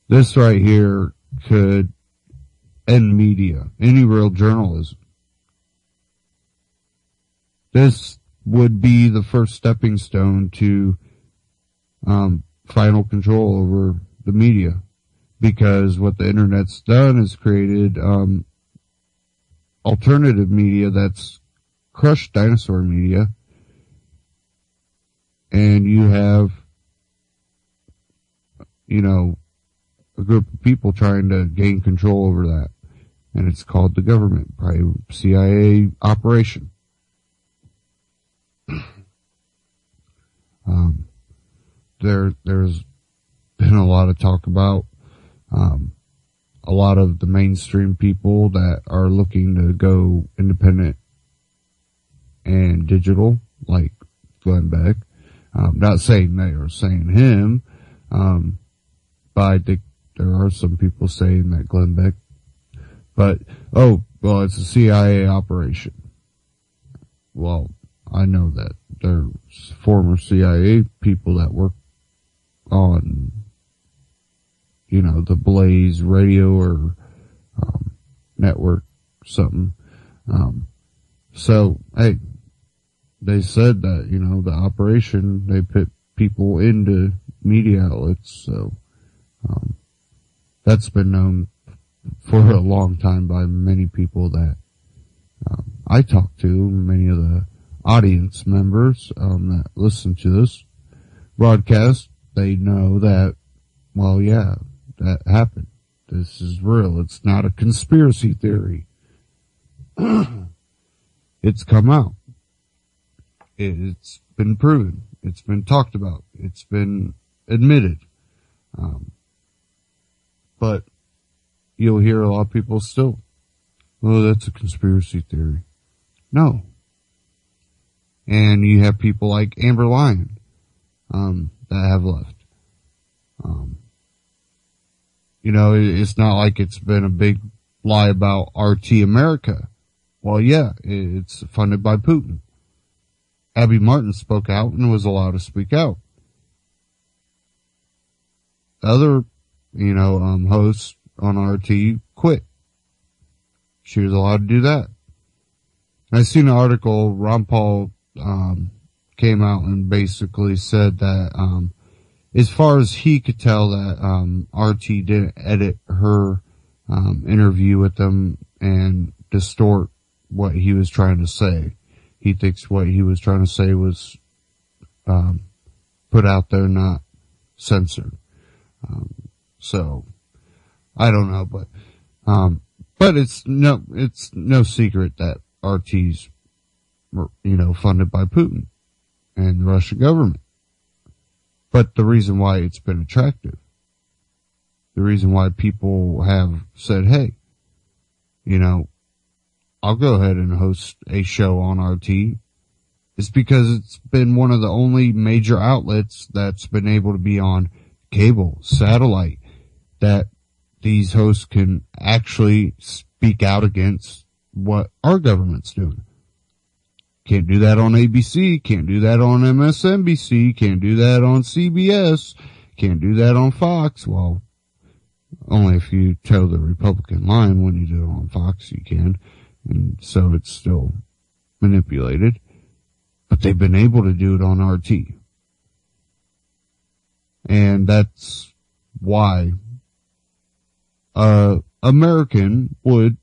This right here could end media, any real journalism. This would be the first stepping stone to final control over the media, because what the internet's done is created alternative media that's crushed dinosaur media, and you have, a group of people trying to gain control over that, and it's called the government, probably CIA operation. There's been a lot of talk about a lot of the mainstream people that are looking to go independent and digital, like Glenn Beck. Not saying they are saying him, but I think there are some people saying that Glenn Beck. But, it's a CIA operation. Well, I know that there's former CIA people that work on, the Blaze radio or network, something. So, hey, they said that, the operation, they put people into media outlets, so that's been known for a long time by many people that I talk to, many of the audience members that listen to this broadcast. They know that, that happened. This is real. It's not a conspiracy theory. It's come out. It's been proven. It's been talked about. It's been admitted. But you'll hear a lot of people still, oh, that's a conspiracy theory. No. And you have people like Amber Lyon, that have left. You know, it's not like it's been a big lie about RT America. Well, yeah, it's funded by Putin. Abby Martin spoke out and was allowed to speak out. Other, hosts on RT quit. She was allowed to do that. I seen an article, Ron Paul, came out and basically said that, as far as he could tell that, RT didn't edit her, interview with them and distort what he was trying to say. He thinks what he was trying to say was, put out there, not censored. So, I don't know, but it's no secret that RT's, funded by Putin and the Russian government. But the reason why it's been attractive, the reason why people have said, hey, I'll go ahead and host a show on RT, is because it's been one of the only major outlets that's been able to be on cable, satellite, that these hosts can actually speak out against what our government's doing. Can't do that on ABC, can't do that on MSNBC, can't do that on CBS, can't do that on Fox. Well, only if you toe the Republican line. When you do it on Fox, you can. And so it's still manipulated. But they've been able to do it on RT. And that's why American would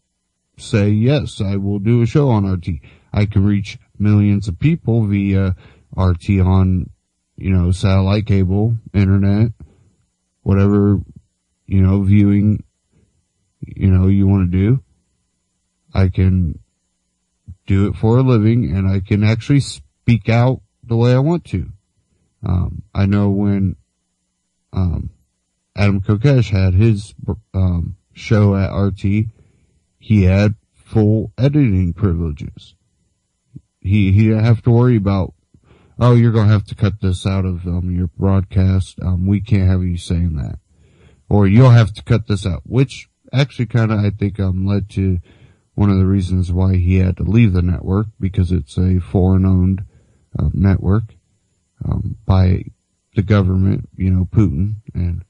say, yes, I will do a show on RT. I can reach millions of people via RT on, satellite cable, internet, whatever, viewing, you want to do. I can do it for a living, and I can actually speak out the way I want to. I know when Adam Kokesh had his show at RT, he had full editing privileges. He didn't have to worry about, oh, you're going to have to cut this out of your broadcast. We can't have you saying that. Or you'll have to cut this out, which actually kind of, I think, led to one of the reasons why he had to leave the network, because it's a foreign-owned network by the government, Putin, and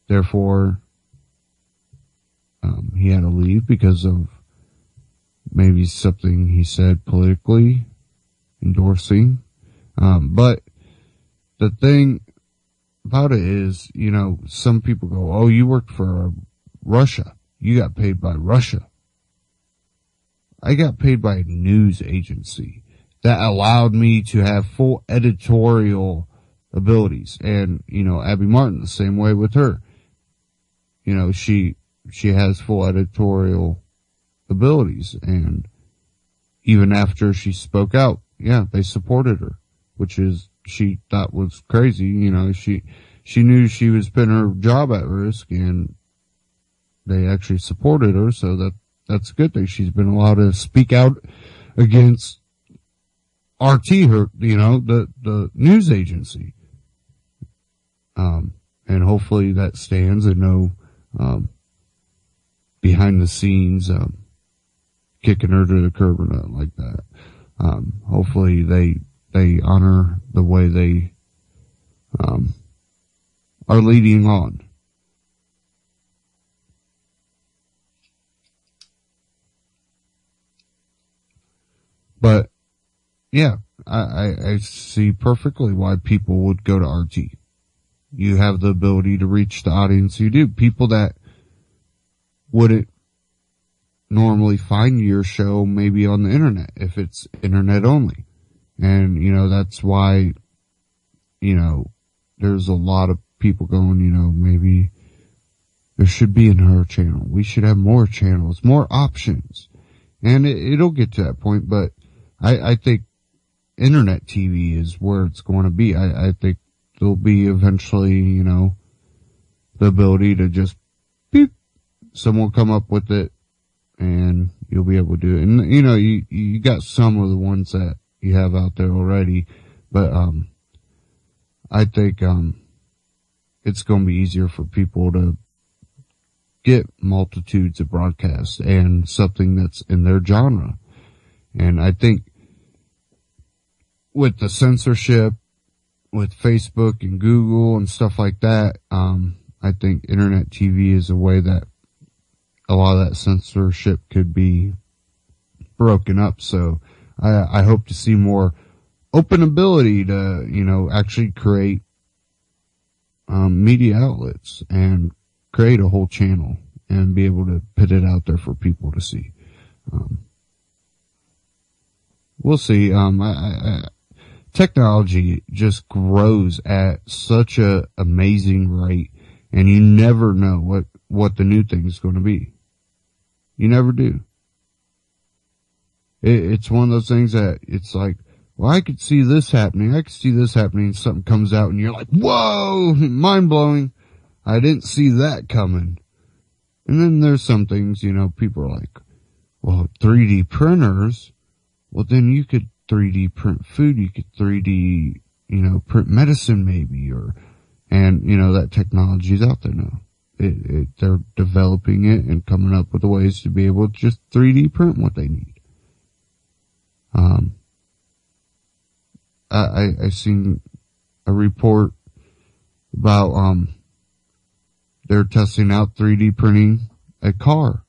therefore he had to leave because of maybe something he said politically endorsing. But the thing about it is, some people go, oh, you worked for Russia. You got paid by Russia. I got paid by a news agency that allowed me to have full editorial abilities. And, Abby Martin, the same way with her. She has full editorial abilities, and even after she spoke out, yeah, they supported her, which is, she thought was crazy. She knew she was putting her job at risk, and they actually supported her, so that's a good thing. She's been allowed to speak out against RT, the news agency. And hopefully that stands, and no, behind the scenes, kicking her to the curb or nothing like that. Hopefully they honor the way they, are leading on. But, yeah, I see perfectly why people would go to RT. You have the ability to reach the audience you do. People that wouldn't normally find your show maybe on the internet, if it's internet only. And, that's why, there's a lot of people going, maybe there should be another channel. We should have more channels, more options. And it'll get to that point, but I think internet TV is where it's going to be. I think there'll be eventually, you know, the ability to just beep, someone will come up with it and you'll be able to do it. And, you know, you got some of the ones that you have out there already, but, I think, it's going to be easier for people to get multitudes of broadcasts and something that's in their genre. And I think with the censorship, with Facebook and Google and stuff like that, I think internet TV is a way that a lot of that censorship could be broken up. So I hope to see more open ability to, you know, actually create media outlets and create a whole channel and be able to put it out there for people to see. We'll see. Technology just grows at such a amazing rate, and you never know what the new thing is going to be. You never do. It's one of those things that it's like, well, I could see this happening. I could see this happening. And something comes out and you're like, whoa, mind blowing. I didn't see that coming. And then there's some things, you know, people are like, well, 3D printers. Well, then you could 3D print food. You could 3D, you know, print medicine maybe, and you know, that technology is out there now. They're developing it and coming up with ways to be able to just 3D print what they need. I seen a report about, they're testing out 3D printing a car.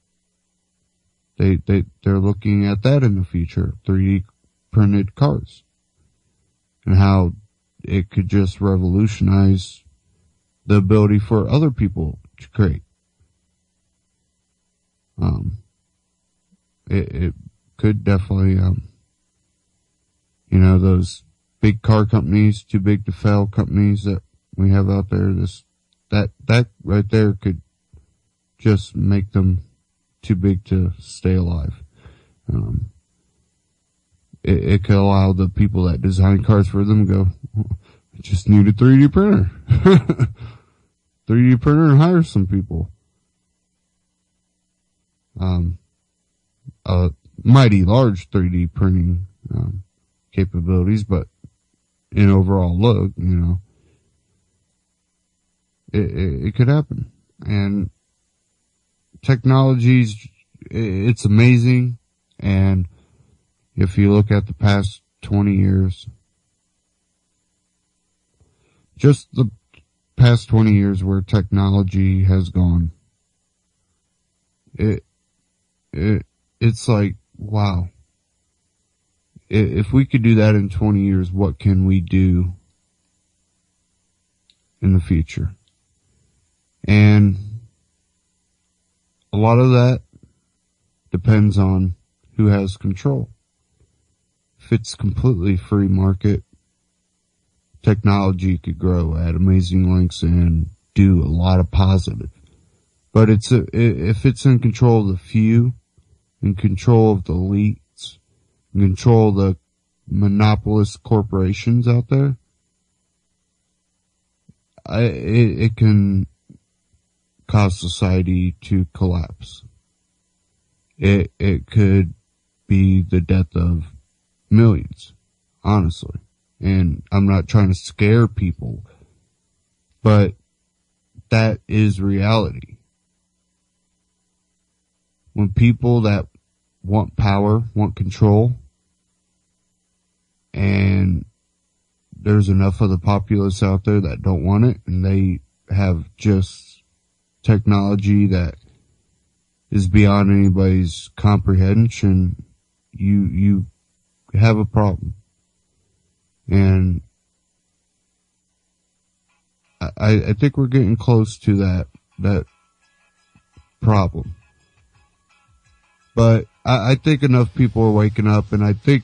They're looking at that in the future, 3D printed cars, and how it could just revolutionize the ability for other people to create. It could definitely, you know, those big car companies, too big to fail companies that we have out there, that right there could just make them too big to stay alive. It could allow the people that design cars for them to go, I just need a 3D printer. 3D printer and hire some people. Mighty large 3D printing, capabilities, but in overall look, you know, it could happen. And technology's, it's amazing. And if you look at the past 20 years, just the past 20 years where technology has gone, it's like, wow. If we could do that in 20 years, what can we do in the future? And a lot of that depends on who has control. If it's completely free market, technology could grow at amazing lengths and do a lot of positive. But if it's in control of the few, in control of the elites, in control of the monopolist corporations out there, it can cause society to collapse. It could be the death of millions, honestly. And I'm not trying to scare people, but that is reality. When people that want power, want control, and there's enough of the populace out there that don't want it, and they have just technology that is beyond anybody's comprehension, you have a problem. And I think we're getting close to that problem. But I think enough people are waking up, and I think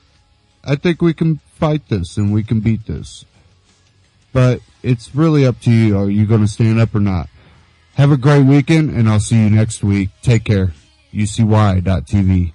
we can fight this and we can beat this. But it's really up to you. Are you going to stand up or not? Have a great weekend, and I'll see you next week. Take care. UCY.TV.